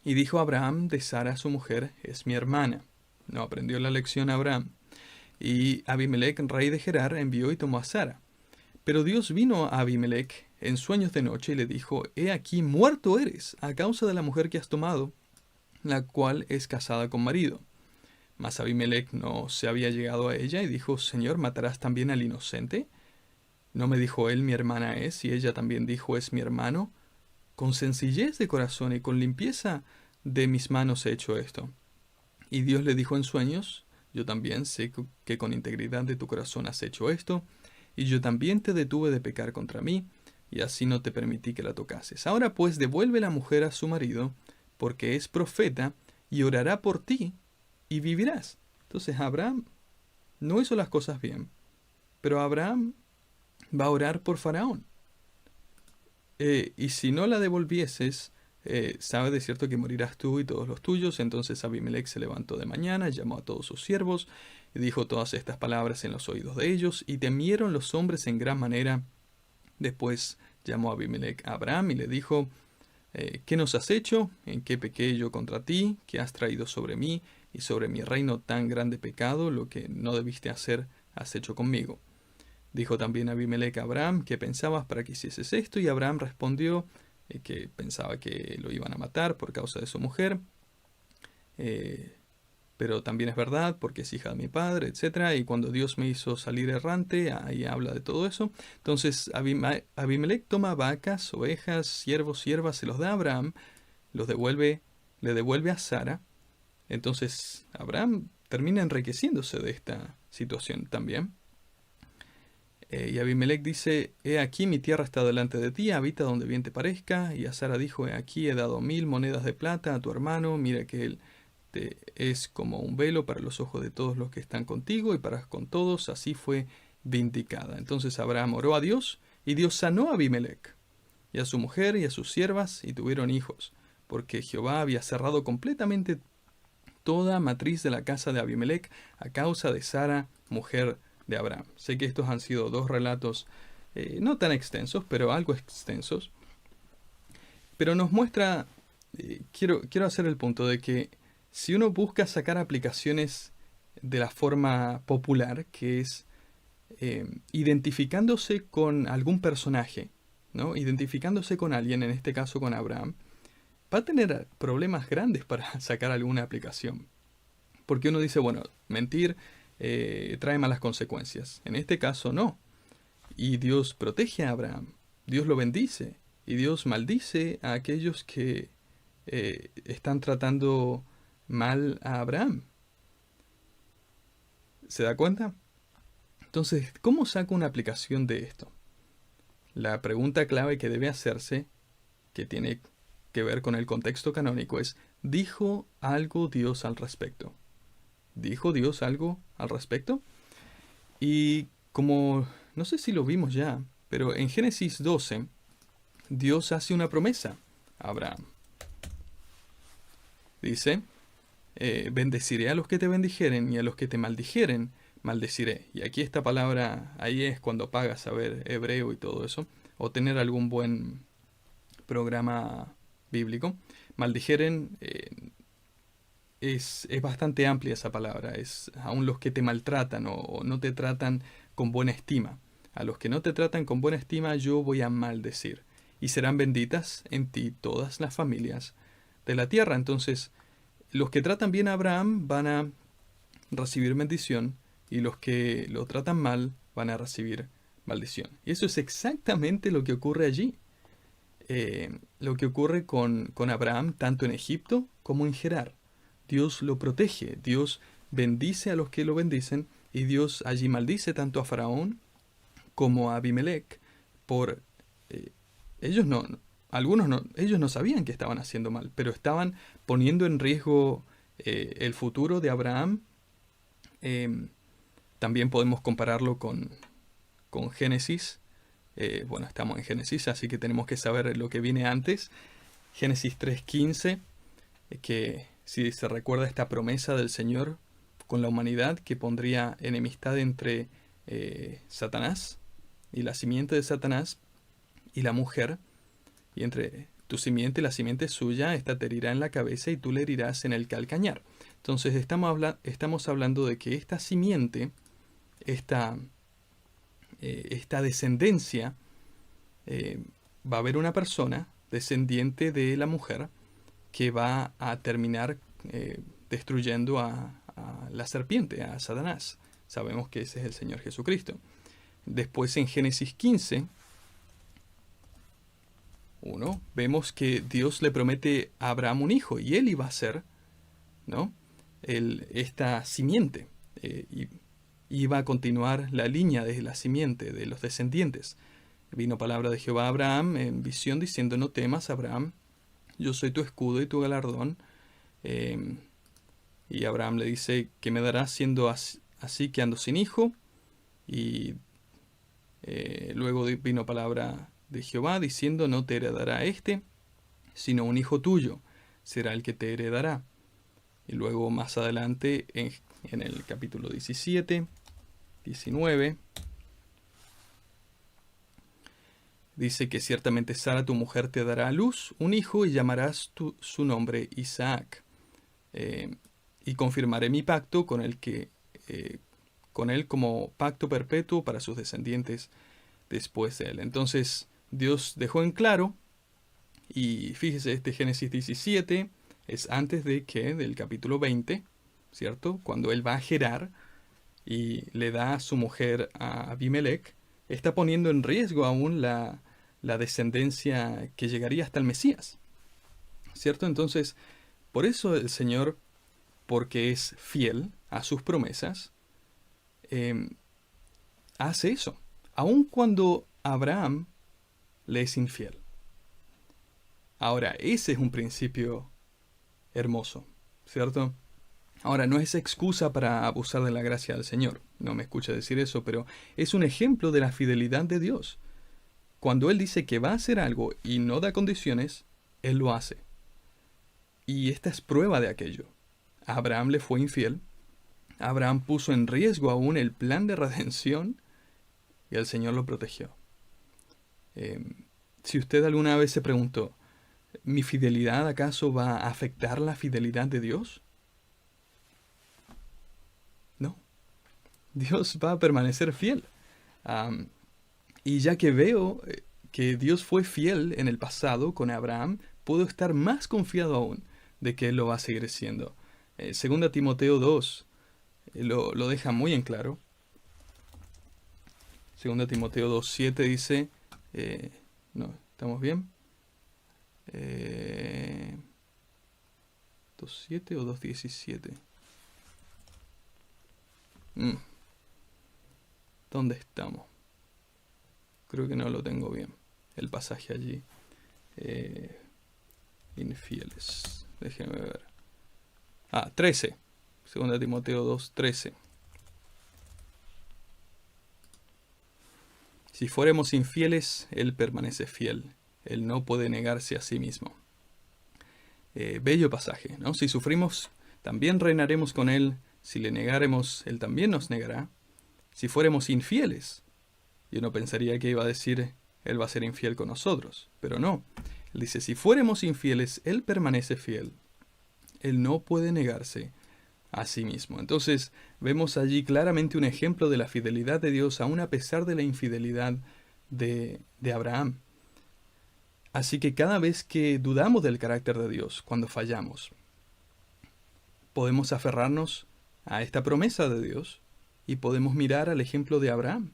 Y dijo Abraham de Sara su mujer, es mi hermana. No aprendió la lección Abraham. Y Abimelech, rey de Gerar, envió y tomó a Sara. Pero Dios vino a Abimelech en sueños de noche y le dijo, he aquí muerto eres a causa de la mujer que has tomado, la cual es casada con marido. Mas Abimelech no se había llegado a ella y dijo, Señor, ¿matarás también al inocente? ¿No me dijo él, mi hermana es, y ella también dijo, es mi hermano? Con sencillez de corazón y con limpieza de mis manos he hecho esto. Y Dios le dijo en sueños, yo también sé que con integridad de tu corazón has hecho esto, y yo también te detuve de pecar contra mí, y así no te permití que la tocases. Ahora pues devuelve la mujer a su marido, porque es profeta, y orará por ti, y vivirás. Entonces Abraham no hizo las cosas bien, pero Abraham va a orar por Faraón. Y si no la devolvieses, sabe de cierto que morirás tú y todos los tuyos. Entonces Abimelech se levantó de mañana, llamó a todos sus siervos, y dijo todas estas palabras en los oídos de ellos, y temieron los hombres en gran manera. Después llamó Abimelech a Abraham y le dijo, ¿qué nos has hecho? ¿En qué pequé yo contra ti? ¿Qué has traído sobre mí y sobre mi reino tan grande pecado? Lo que no debiste hacer, has hecho conmigo. Dijo también Abimelech a Abraham, ¿qué pensabas para que hicieses esto? Y Abraham respondió que pensaba que lo iban a matar por causa de su mujer, pero también es verdad porque es hija de mi padre, etc. Y cuando Dios me hizo salir errante, ahí habla de todo eso. Entonces Abimelech toma vacas, ovejas, siervos, siervas, se los da a Abraham, le devuelve a Sara. Entonces Abraham termina enriqueciéndose de esta situación también. Y Abimelech dice, he aquí mi tierra está delante de ti, habita donde bien te parezca. Y a Sara dijo, he aquí he dado 1000 monedas de plata a tu hermano, mira que él te es como un velo para los ojos de todos los que están contigo y para con todos, así fue vindicada. Entonces Abraham oró a Dios, y Dios sanó a Abimelech, y a su mujer y a sus siervas, y tuvieron hijos, porque Jehová había cerrado completamente toda matriz de la casa de Abimelech a causa de Sara, mujer de Abraham. Sé que estos han sido dos relatos no tan extensos, pero algo extensos. Pero nos muestra, quiero hacer el punto de que si uno busca sacar aplicaciones de la forma popular, que es identificándose con algún personaje, ¿no? Identificándose con alguien, en este caso con Abraham, va a tener problemas grandes para sacar alguna aplicación. Porque uno dice, bueno, mentir trae malas consecuencias. En este caso no. Y Dios protege a Abraham. Dios lo bendice. Y Dios maldice a aquellos que están tratando mal a Abraham. ¿Se da cuenta? Entonces, ¿cómo saco una aplicación de esto? La pregunta clave que debe hacerse, que tiene que ver con el contexto canónico, es, ¿dijo algo Dios al respecto? ¿Dijo Dios algo al respecto? Y como, no sé si lo vimos ya, pero en Génesis 12, Dios hace una promesa a Abraham. Dice, bendeciré a los que te bendijeren y a los que te maldijeren, maldeciré. Y aquí esta palabra, ahí es cuando pagas saber hebreo y todo eso, o tener algún buen programa bíblico. Maldijeren es bastante amplia esa palabra, es aún los que te maltratan o no te tratan con buena estima. A los que no te tratan con buena estima yo voy a maldecir, y serán benditas en ti todas las familias de la tierra. Entonces, los que tratan bien a Abraham van a recibir bendición, y los que lo tratan mal van a recibir maldición. Y eso es exactamente lo que ocurre allí. Lo que ocurre con Abraham, tanto en Egipto como en Gerar. Dios lo protege, Dios bendice a los que lo bendicen, y Dios allí maldice tanto a Faraón como a Abimelech por ellos ellos no sabían que estaban haciendo mal, pero estaban poniendo en riesgo el futuro de Abraham. También podemos compararlo con Génesis. Bueno, estamos en Génesis, así que tenemos que saber lo que viene antes. Génesis 3:15, que si se recuerda esta promesa del Señor con la humanidad, que pondría enemistad entre Satanás y la simiente de Satanás y la mujer, y entre tu simiente y la simiente suya, esta te herirá en la cabeza y tú le herirás en el calcañar. Entonces estamos hablando de que esta simiente, esta descendencia, va a haber una persona descendiente de la mujer que va a terminar destruyendo a la serpiente, a Satanás. Sabemos que ese es el Señor Jesucristo. Después en Génesis 15, vemos que Dios le promete a Abraham un hijo y él iba a ser, ¿no?, esta simiente. Y iba a continuar la línea de la simiente, de los descendientes. Vino palabra de Jehová a Abraham en visión diciendo: no temas, Abraham, yo soy tu escudo y tu galardón. Y Abraham le dice: ¿qué me darás siendo así que ando sin hijo? Y luego vino palabra de Jehová diciendo: no te heredará sino un hijo tuyo será el que te heredará. Y luego más adelante en el capítulo 17, 19, dice que ciertamente Sara tu mujer te dará a luz un hijo y llamarás su nombre Isaac. Y confirmaré mi pacto con él como pacto perpetuo para sus descendientes después de él. Entonces Dios dejó en claro, y fíjese, este Génesis 17 es antes del capítulo 20, ¿cierto? Cuando él va a Gerar y le da a su mujer a Abimelech, está poniendo en riesgo aún la descendencia que llegaría hasta el Mesías, ¿cierto? Entonces, por eso el Señor, porque es fiel a sus promesas, hace eso, aun cuando Abraham le es infiel. Ahora, ese es un principio hermoso, ¿cierto? Ahora, no es excusa para abusar de la gracia del Señor. No me escucha decir eso, pero es un ejemplo de la fidelidad de Dios. Cuando Él dice que va a hacer algo y no da condiciones, Él lo hace. Y esta es prueba de aquello. A Abraham le fue infiel. Abraham puso en riesgo aún el plan de redención y el Señor lo protegió. Si usted alguna vez se preguntó, ¿mi fidelidad acaso va a afectar la fidelidad de Dios? No. Dios va a permanecer fiel. Y ya que veo que Dios fue fiel en el pasado con Abraham, puedo estar más confiado aún de que Él lo va a seguir siendo. Segunda Timoteo 2 lo deja muy en claro. Segunda Timoteo 2:7 dice... no, ¿estamos bien? 2:7 o 2:17. ¿Dónde estamos? Creo que no lo tengo bien. El pasaje allí. Infieles. Déjenme ver. 13. Segunda Timoteo 2:13. Si fuéramos infieles, Él permanece fiel. Él no puede negarse a sí mismo. Bello pasaje, ¿no? Si sufrimos, también reinaremos con Él. Si le negáremos, Él también nos negará. Si fuéramos infieles, yo no pensaría que iba a decir, Él va a ser infiel con nosotros. Pero no. Él dice, si fuéramos infieles, Él permanece fiel. Él no puede negarse a sí mismo. Entonces, vemos allí claramente un ejemplo de la fidelidad de Dios, aun a pesar de la infidelidad de Abraham. Así que cada vez que dudamos del carácter de Dios, cuando fallamos, podemos aferrarnos a esta promesa de Dios y podemos mirar al ejemplo de Abraham.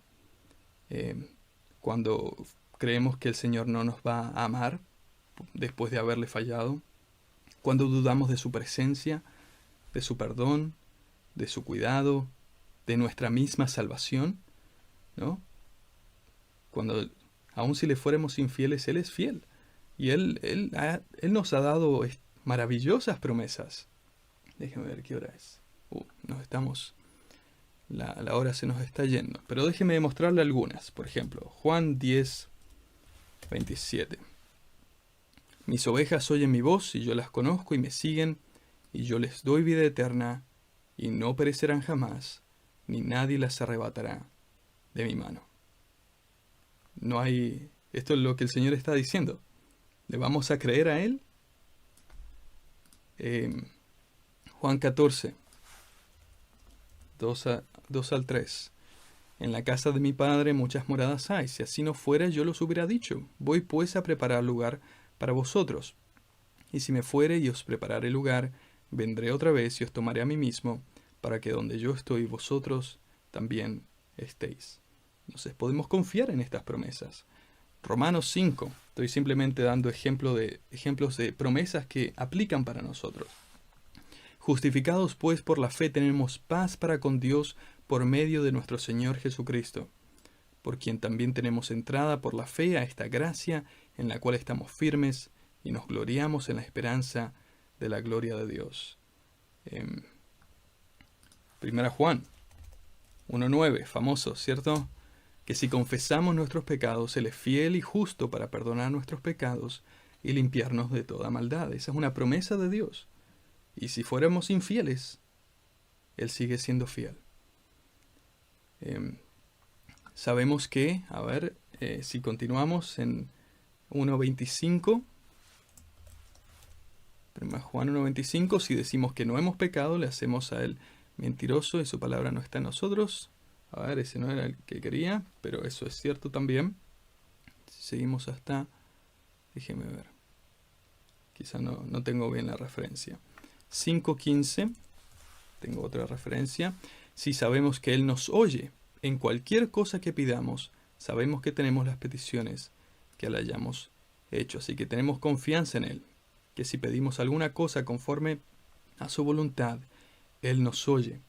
Cuando creemos que el Señor no nos va a amar después de haberle fallado, cuando dudamos de su presencia, de su perdón, de su cuidado, de nuestra misma salvación, ¿no? Cuando, aun si le fuéramos infieles, Él es fiel. Y Él nos ha dado maravillosas promesas. Déjeme ver qué hora es. La hora se nos está yendo. Pero déjeme mostrarle algunas. Por ejemplo, Juan 10:27. Mis ovejas oyen mi voz y yo las conozco y me siguen y yo les doy vida eterna y no perecerán jamás, ni nadie las arrebatará de mi mano. No hay... Esto es lo que el Señor está diciendo. ¿Le vamos a creer a Él? Juan 14, 2 al 3. En la casa de mi Padre muchas moradas hay. Si así no fuera, yo los hubiera dicho. Voy pues a preparar lugar para vosotros. Y si me fuere y os prepararé lugar, vendré otra vez y os tomaré a mí mismo, para que donde yo estoy, vosotros también estéis. Entonces podemos confiar en estas promesas. Romanos 5. Estoy simplemente dando ejemplos de promesas que aplican para nosotros. Justificados pues por la fe tenemos paz para con Dios por medio de nuestro Señor Jesucristo, por quien también tenemos entrada por la fe a esta gracia en la cual estamos firmes y nos gloriamos en la esperanza de la gloria de Dios. Primera Juan 1:9, famoso, ¿cierto? Que si confesamos nuestros pecados, Él es fiel y justo para perdonar nuestros pecados y limpiarnos de toda maldad. Esa es una promesa de Dios. Y si fuéramos infieles, Él sigue siendo fiel. Sabemos que, si continuamos en 1:25, 1 Juan 1:25, si decimos que no hemos pecado, le hacemos a Él mentiroso y su palabra no está en nosotros. Ese no era el que quería, pero eso es cierto también. Si seguimos hasta... Déjeme ver. Quizá no tengo bien la referencia. 5:15. Tengo otra referencia. Si sabemos que Él nos oye en cualquier cosa que pidamos, sabemos que tenemos las peticiones que le hayamos hecho. Así que tenemos confianza en Él, que si pedimos alguna cosa conforme a su voluntad, Él nos oye.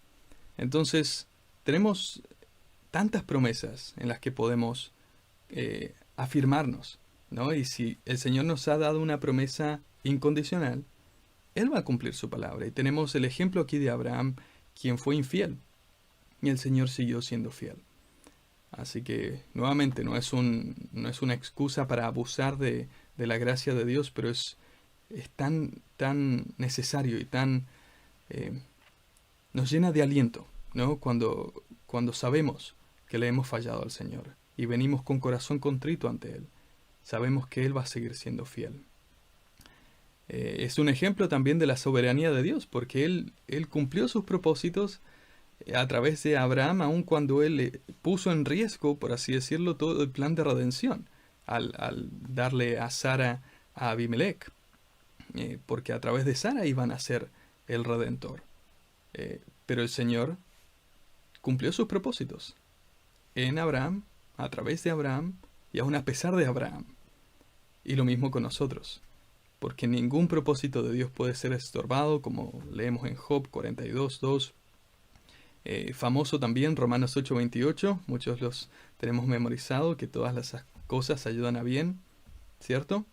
Entonces, tenemos tantas promesas en las que podemos afirmarnos, ¿no? Y si el Señor nos ha dado una promesa incondicional, Él va a cumplir su palabra. Y tenemos el ejemplo aquí de Abraham, quien fue infiel, y el Señor siguió siendo fiel. Así que, nuevamente, no es una excusa para abusar de la gracia de Dios, pero es tan necesario y nos llena de aliento, ¿no? Cuando sabemos que le hemos fallado al Señor y venimos con corazón contrito ante Él, sabemos que Él va a seguir siendo fiel. Es un ejemplo también de la soberanía de Dios, porque Él cumplió sus propósitos a través de Abraham, aun cuando Él puso en riesgo, por así decirlo, todo el plan de redención, al darle a Sara a Abimelech, porque a través de Sara iban a ser el Redentor. Pero el Señor cumplió sus propósitos en Abraham, a través de Abraham, y aún a pesar de Abraham. Y lo mismo con nosotros, porque ningún propósito de Dios puede ser estorbado, como leemos en Job 42:2. Famoso también Romanos 8:28, muchos los tenemos memorizado, que todas las cosas ayudan a bien, ¿cierto?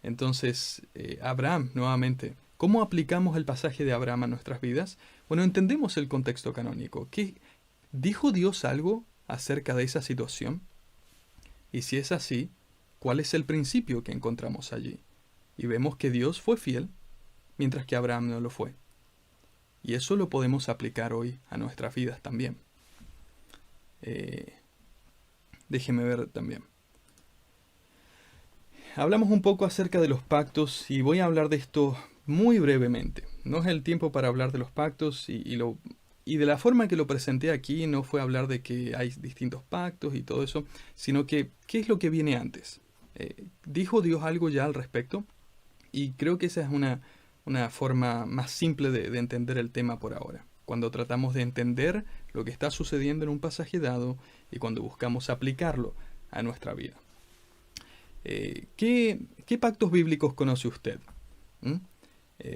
Entonces, Abraham, nuevamente, ¿cómo aplicamos el pasaje de Abraham a nuestras vidas? Bueno, entendemos el contexto canónico. ¿Qué dijo Dios algo acerca de esa situación? Y si es así, ¿cuál es el principio que encontramos allí? Y vemos que Dios fue fiel, mientras que Abraham no lo fue. Y eso lo podemos aplicar hoy a nuestras vidas también. Déjeme ver también. Hablamos un poco acerca de los pactos y voy a hablar de esto muy brevemente. No es el tiempo para hablar de los pactos y de la forma que lo presenté aquí no fue hablar de que hay distintos pactos y todo eso, sino que ¿qué es lo que viene antes? ¿Dijo Dios algo ya al respecto? Y creo que esa es una forma más simple de entender el tema por ahora. Cuando tratamos de entender lo que está sucediendo en un pasaje dado y cuando buscamos aplicarlo a nuestra vida. ¿Qué pactos bíblicos conoce usted?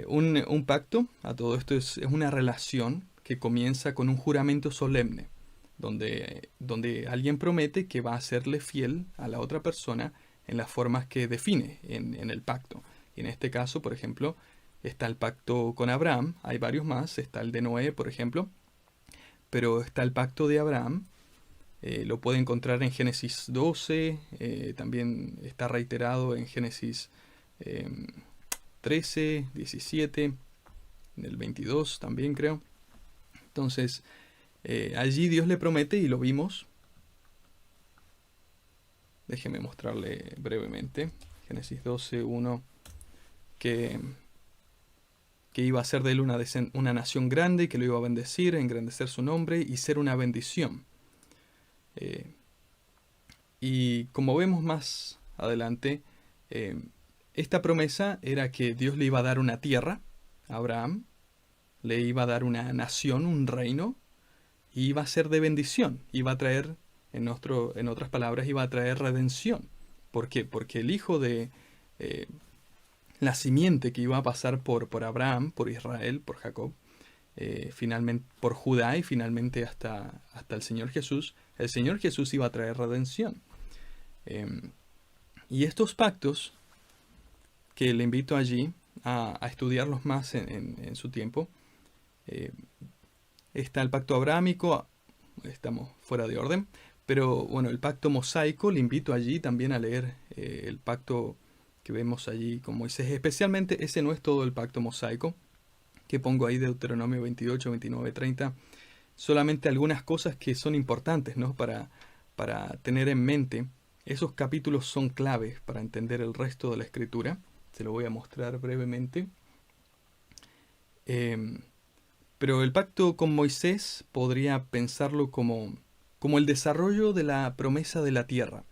Un pacto, a todo esto, es una relación que comienza con un juramento solemne, donde alguien promete que va a serle fiel a la otra persona en las formas que define en el pacto. Y en este caso, por ejemplo, está el pacto con Abraham, hay varios más, está el de Noé, por ejemplo, pero está el pacto de Abraham. Lo puede encontrar en Génesis 12, también está reiterado en Génesis 13, 17, en el 22 también creo. Entonces, allí Dios le promete, y lo vimos. Déjeme mostrarle brevemente. Génesis 12:1, que iba a ser de él una nación grande, que lo iba a bendecir, engrandecer su nombre y ser una bendición. Y como vemos más adelante, esta promesa era que Dios le iba a dar una tierra a Abraham, le iba a dar una nación, un reino, y iba a ser de bendición, iba a traer, en otras palabras, iba a traer redención. ¿Por qué? Porque el hijo de la simiente que iba a pasar por Abraham, por Israel, por Jacob, finalmente por Judá y finalmente hasta el Señor Jesús iba a traer redención. Y estos pactos, que le invito allí a estudiarlos más en su tiempo, está el pacto abrámico, estamos fuera de orden, pero bueno, el pacto mosaico, le invito allí también a leer el pacto que vemos allí con Moisés. Especialmente, ese no es todo el pacto mosaico, que pongo ahí de Deuteronomio 28, 29, 30. Solamente algunas cosas que son importantes, ¿no? Para tener en mente. Esos capítulos son claves para entender el resto de la escritura. Se lo voy a mostrar brevemente. Pero el pacto con Moisés podría pensarlo como el desarrollo de la promesa de la tierra.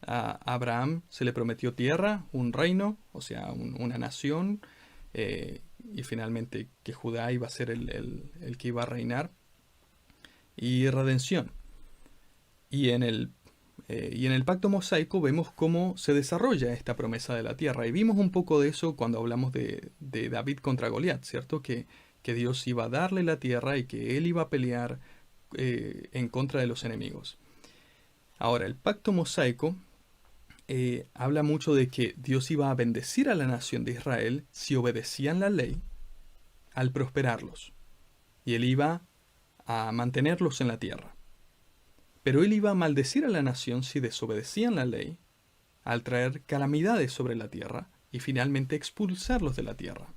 A Abraham se le prometió tierra, un reino, o sea, una nación, y finalmente que Judá iba a ser el que iba a reinar, y redención. Y en el pacto mosaico vemos cómo se desarrolla esta promesa de la tierra. Y vimos un poco de eso cuando hablamos de David contra Goliat, ¿cierto? Que Dios iba a darle la tierra y que él iba a pelear en contra de los enemigos. Ahora, el pacto mosaico habla mucho de que Dios iba a bendecir a la nación de Israel si obedecían la ley al prosperarlos. Y él iba a mantenerlos en la tierra. Pero él iba a maldecir a la nación si desobedecían la ley, al traer calamidades sobre la tierra y finalmente expulsarlos de la tierra.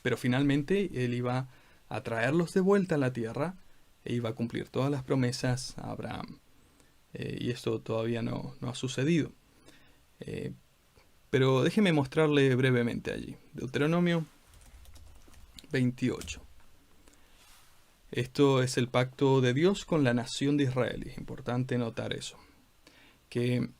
Pero finalmente él iba a traerlos de vuelta a la tierra e iba a cumplir todas las promesas a Abraham. Y esto todavía no ha sucedido. Pero déjeme mostrarle brevemente allí. Deuteronomio 28. Esto es el pacto de Dios con la nación de Israel. Es importante notar eso. Que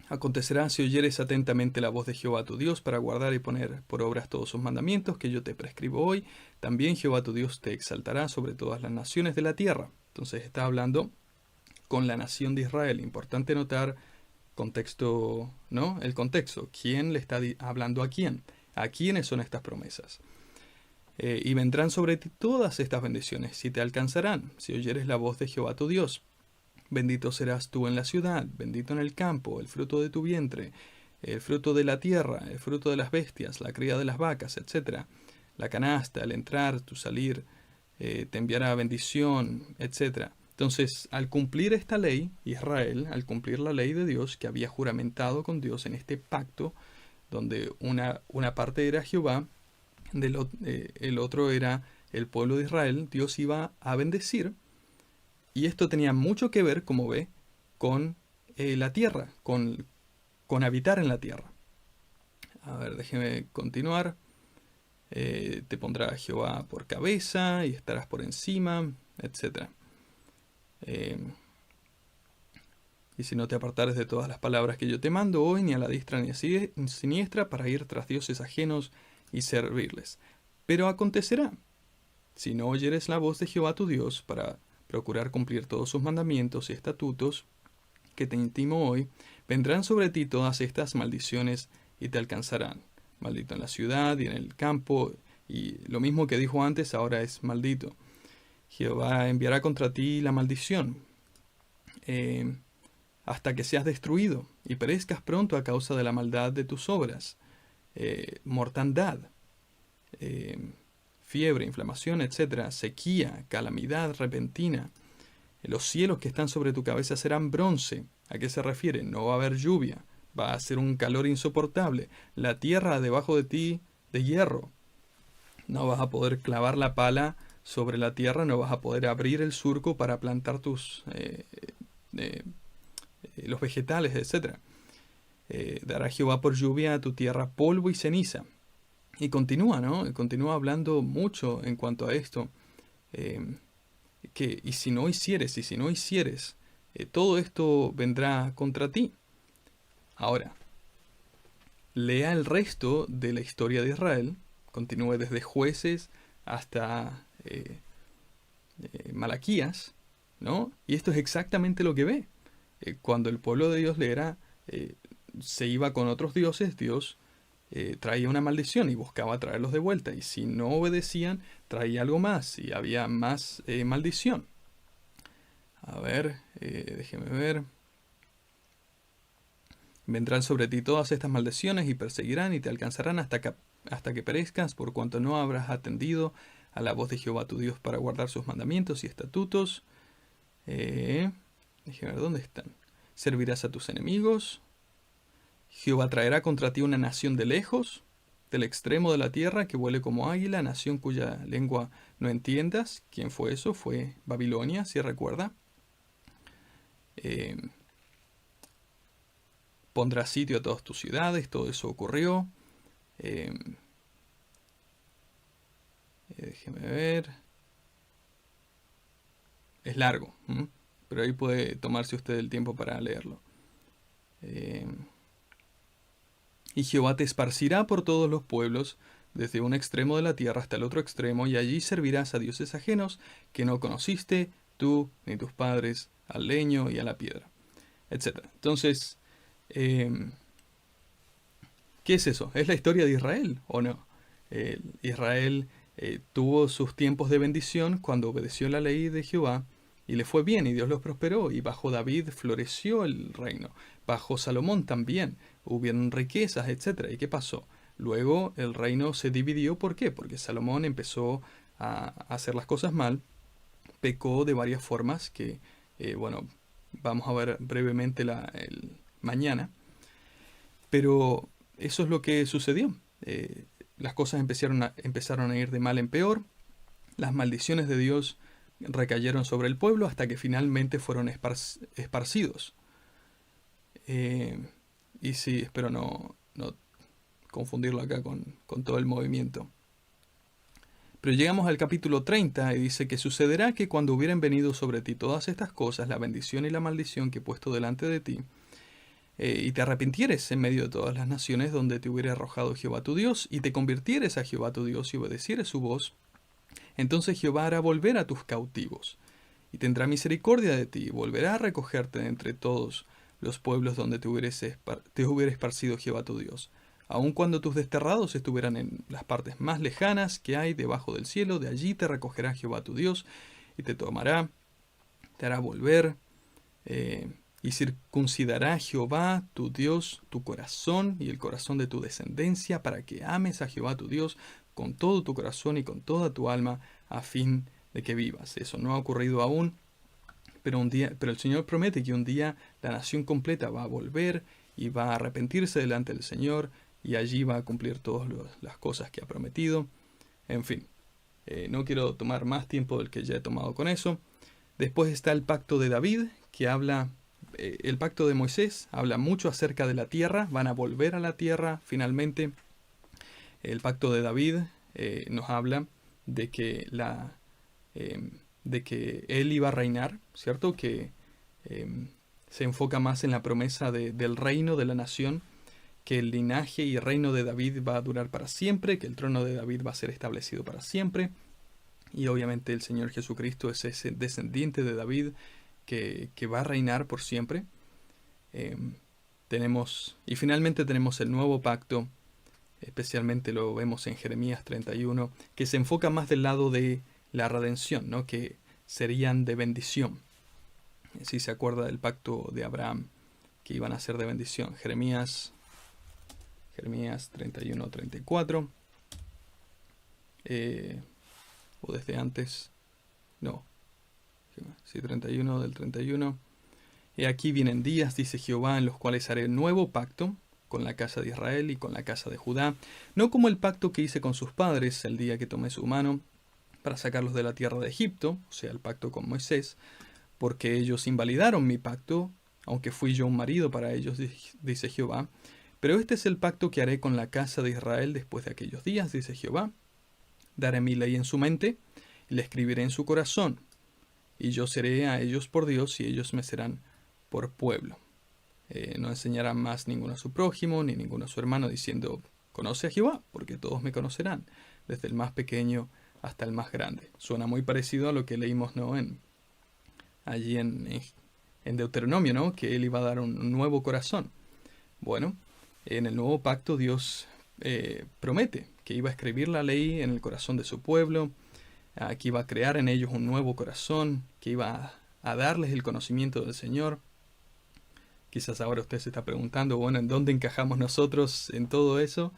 acontecerá si oyeres atentamente la voz de Jehová tu Dios para guardar y poner por obras todos sus mandamientos que yo te prescribo hoy. También Jehová tu Dios te exaltará sobre todas las naciones de la tierra. Entonces está hablando con la nación de Israel. Importante notar contexto, ¿no? El contexto. ¿Quién le está hablando a quién? ¿A quiénes son estas promesas? Y vendrán sobre ti todas estas bendiciones, si te alcanzarán, si oyeres la voz de Jehová tu Dios. Bendito serás tú en la ciudad, bendito en el campo, el fruto de tu vientre, el fruto de la tierra, el fruto de las bestias, la cría de las vacas, etc. La canasta, el entrar, tu salir, te enviará bendición, etc. Entonces, al cumplir esta ley, Israel, al cumplir la ley de Dios que había juramentado con Dios en este pacto, donde una parte era Jehová, el otro era el pueblo de Israel, Dios iba a bendecir. Y esto tenía mucho que ver, como ve, con la tierra, con habitar en la tierra. A ver, déjeme continuar. Te pondrá Jehová por cabeza y estarás por encima, etc. Y si no te apartares de todas las palabras que yo te mando hoy, ni a la diestra ni a siniestra, para ir tras dioses ajenos y servirles. Pero acontecerá, si no oyeres la voz de Jehová tu Dios, para procurar cumplir todos sus mandamientos y estatutos que te intimo hoy, vendrán sobre ti todas estas maldiciones y te alcanzarán. Maldito en la ciudad y en el campo, y lo mismo que dijo antes, ahora es maldito. Jehová enviará contra ti la maldición, hasta que seas destruido y perezcas pronto a causa de la maldad de tus obras. Mortandad, fiebre, inflamación, etc., sequía, calamidad repentina. Los cielos que están sobre tu cabeza serán bronce. ¿A qué se refiere? No va a haber lluvia, va a ser un calor insoportable. La tierra debajo de ti de hierro. No vas a poder clavar la pala sobre la tierra, no vas a poder abrir el surco para plantar los vegetales, etc. Dará Jehová por lluvia a tu tierra polvo y ceniza. Y continúa, ¿no? Y continúa hablando mucho en cuanto a esto. Y si no hicieres, todo esto vendrá contra ti. Ahora, lea el resto de la historia de Israel. Continúe desde Jueces hasta Malaquías, ¿no? Y esto es exactamente lo que ve. Cuando el pueblo de Dios se iba con otros dioses, Dios traía una maldición y buscaba traerlos de vuelta. Y si no obedecían, traía algo más y había más maldición. A ver, déjeme ver. Vendrán sobre ti todas estas maldiciones y perseguirán y te alcanzarán hasta que perezcas, por cuanto no habrás atendido a la voz de Jehová tu Dios para guardar sus mandamientos y estatutos. Déjeme ver dónde están. Servirás a tus enemigos. Jehová traerá contra ti una nación de lejos, del extremo de la tierra, que vuele como águila, nación cuya lengua no entiendas. ¿Quién fue eso? Fue Babilonia, si recuerda. Pondrá sitio a todas tus ciudades, todo eso ocurrió. Déjeme ver. Es largo, pero ahí puede tomarse usted el tiempo para leerlo. Y Jehová te esparcirá por todos los pueblos, desde un extremo de la tierra hasta el otro extremo, y allí servirás a dioses ajenos que no conociste, tú ni tus padres, al leño y a la piedra, etc. Entonces, ¿qué es eso? ¿Es la historia de Israel o no? Israel tuvo sus tiempos de bendición cuando obedeció la ley de Jehová y le fue bien y Dios los prosperó, y bajo David floreció el reino, bajo Salomón también hubieron riquezas, etc. ¿Y qué pasó? Luego el reino se dividió. ¿Por qué? Porque Salomón empezó a hacer las cosas mal, pecó de varias formas que, bueno, vamos a ver brevemente mañana. Pero eso es lo que sucedió. Las cosas empezaron a ir de mal en peor. Las maldiciones de Dios recayeron sobre el pueblo hasta que finalmente fueron esparcidos. Y sí, espero no confundirlo acá con todo el movimiento. Pero llegamos al capítulo 30 y dice que sucederá que cuando hubieran venido sobre ti todas estas cosas, la bendición y la maldición que he puesto delante de ti, y te arrepintieres en medio de todas las naciones donde te hubiera arrojado Jehová tu Dios, y te convirtieres a Jehová tu Dios y obedecieres su voz, entonces Jehová hará volver a tus cautivos, y tendrá misericordia de ti, y volverá a recogerte de entre todos los pueblos donde te hubiera esparcido Jehová tu Dios. Aun cuando tus desterrados estuvieran en las partes más lejanas que hay debajo del cielo, de allí te recogerá Jehová tu Dios, y te tomará, te hará volver, y circuncidará Jehová tu Dios tu corazón y el corazón de tu descendencia, para que ames a Jehová tu Dios con todo tu corazón y con toda tu alma, a fin de que vivas. Eso no ha ocurrido aún, pero el Señor promete que un día la nación completa va a volver y va a arrepentirse delante del Señor, y allí va a cumplir todas las cosas que ha prometido. En fin, no quiero tomar más tiempo del que ya he tomado con eso. Después está el pacto de David, que habla, el pacto de Moisés habla mucho acerca de la tierra, van a volver a la tierra finalmente. El pacto de David nos habla de que él iba a reinar, ¿cierto? Que se enfoca más en la promesa del reino de la nación, que el linaje y reino de David va a durar para siempre, que el trono de David va a ser establecido para siempre, y obviamente el Señor Jesucristo es ese descendiente de David que va a reinar por siempre. Y finalmente tenemos el nuevo pacto, especialmente lo vemos en Jeremías 31, que se enfoca más del lado de la redención, ¿no? Que serían de bendición. Si se acuerda del pacto de Abraham, que iban a ser de bendición. Jeremías 31, 34. O desde antes. No. Sí, 31 del 31. Y aquí vienen días, dice Jehová, en los cuales haré nuevo pacto con la casa de Israel y con la casa de Judá, no como el pacto que hice con sus padres el día que tomé su mano para sacarlos de la tierra de Egipto, o sea, el pacto con Moisés, porque ellos invalidaron mi pacto, aunque fui yo un marido para ellos, dice Jehová. Pero este es el pacto que haré con la casa de Israel después de aquellos días, dice Jehová. Daré mi ley en su mente, y la escribiré en su corazón, y yo seré a ellos por Dios, y ellos me serán por pueblo. No enseñarán más ninguno a su prójimo, ni ninguno a su hermano, diciendo, conoce a Jehová, porque todos me conocerán, desde el más pequeño hasta el más grande. Suena muy parecido a lo que leímos, ¿no? Allí en Deuteronomio, ¿no? Que él iba a dar un nuevo corazón. Bueno, en el nuevo pacto Dios promete que iba a escribir la ley en el corazón de su pueblo, que iba a crear en ellos un nuevo corazón, que iba a darles el conocimiento del Señor. Quizás ahora usted se está preguntando, bueno, ¿en dónde encajamos nosotros en todo eso?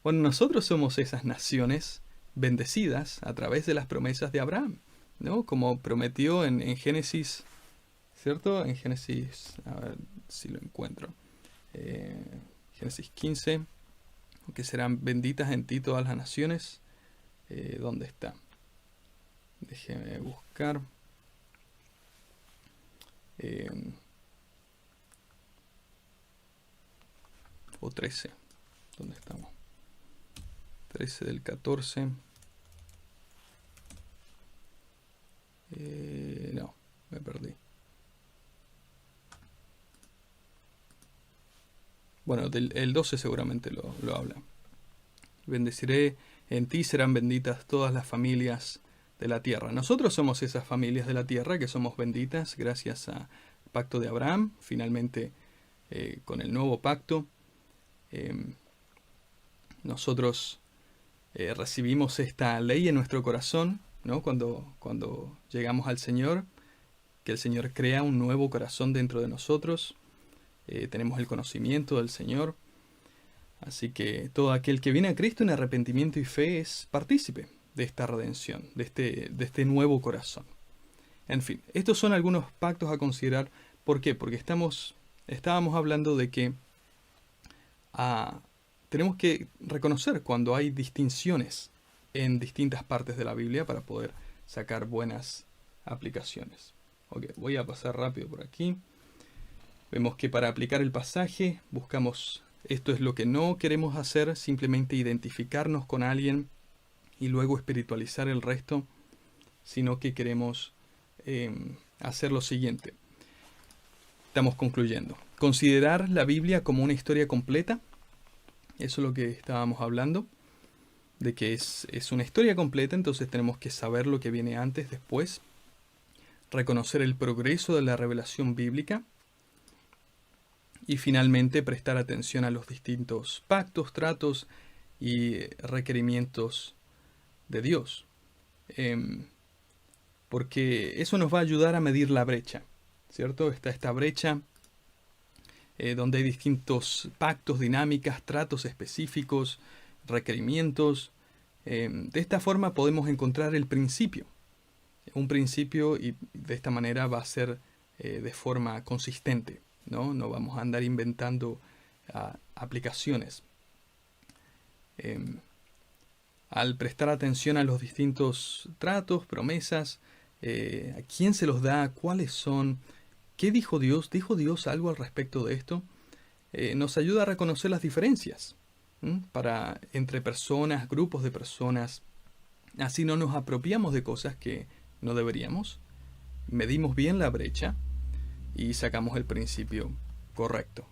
Bueno, nosotros somos esas naciones bendecidas a través de las promesas de Abraham, ¿no? Como prometió en Génesis, ¿cierto? En Génesis, a ver si lo encuentro. Génesis 15, que serán benditas en ti todas las naciones. ¿Dónde está? Déjeme buscar. O 13. ¿Dónde estamos? 13 del 14. No, me perdí. Bueno, el 12 seguramente lo habla. Bendeciré en ti, serán benditas todas las familias de la tierra. Nosotros somos esas familias de la tierra que somos benditas gracias al pacto de Abraham, finalmente con el nuevo pacto. Nosotros recibimos esta ley en nuestro corazón, ¿no? Cuando llegamos al Señor, que el Señor crea un nuevo corazón dentro de nosotros. Tenemos el conocimiento del Señor. Así que todo aquel que viene a Cristo en arrepentimiento y fe es partícipe de esta redención, de este nuevo corazón. En fin, estos son algunos pactos a considerar. ¿Por qué? Porque estábamos hablando de que tenemos que reconocer cuando hay distinciones en distintas partes de la Biblia para poder sacar buenas aplicaciones. Ok, voy a pasar rápido por aquí. Vemos que para aplicar el pasaje buscamos, esto es lo que no queremos hacer, simplemente identificarnos con alguien y luego espiritualizar el resto, sino que queremos hacer lo siguiente. Estamos concluyendo. Considerar la Biblia como una historia completa. Eso es lo que estábamos hablando, de que es una historia completa, entonces tenemos que saber lo que viene antes, después. Reconocer el progreso de la revelación bíblica. Y finalmente prestar atención a los distintos pactos, tratos y requerimientos de Dios. Porque eso nos va a ayudar a medir la brecha, ¿cierto? Está esta brecha donde hay distintos pactos, dinámicas, tratos específicos, requerimientos. De esta forma podemos encontrar el principio. Un principio, y de esta manera va a ser de forma consistente. No vamos a andar inventando aplicaciones. Al prestar atención a los distintos tratos, promesas, a quién se los da, cuáles son, qué dijo Dios, ¿dijo Dios algo al respecto de esto? Nos ayuda a reconocer las diferencias entre personas, grupos de personas. Así no nos apropiamos de cosas que no deberíamos. Medimos bien la brecha y sacamos el principio correcto.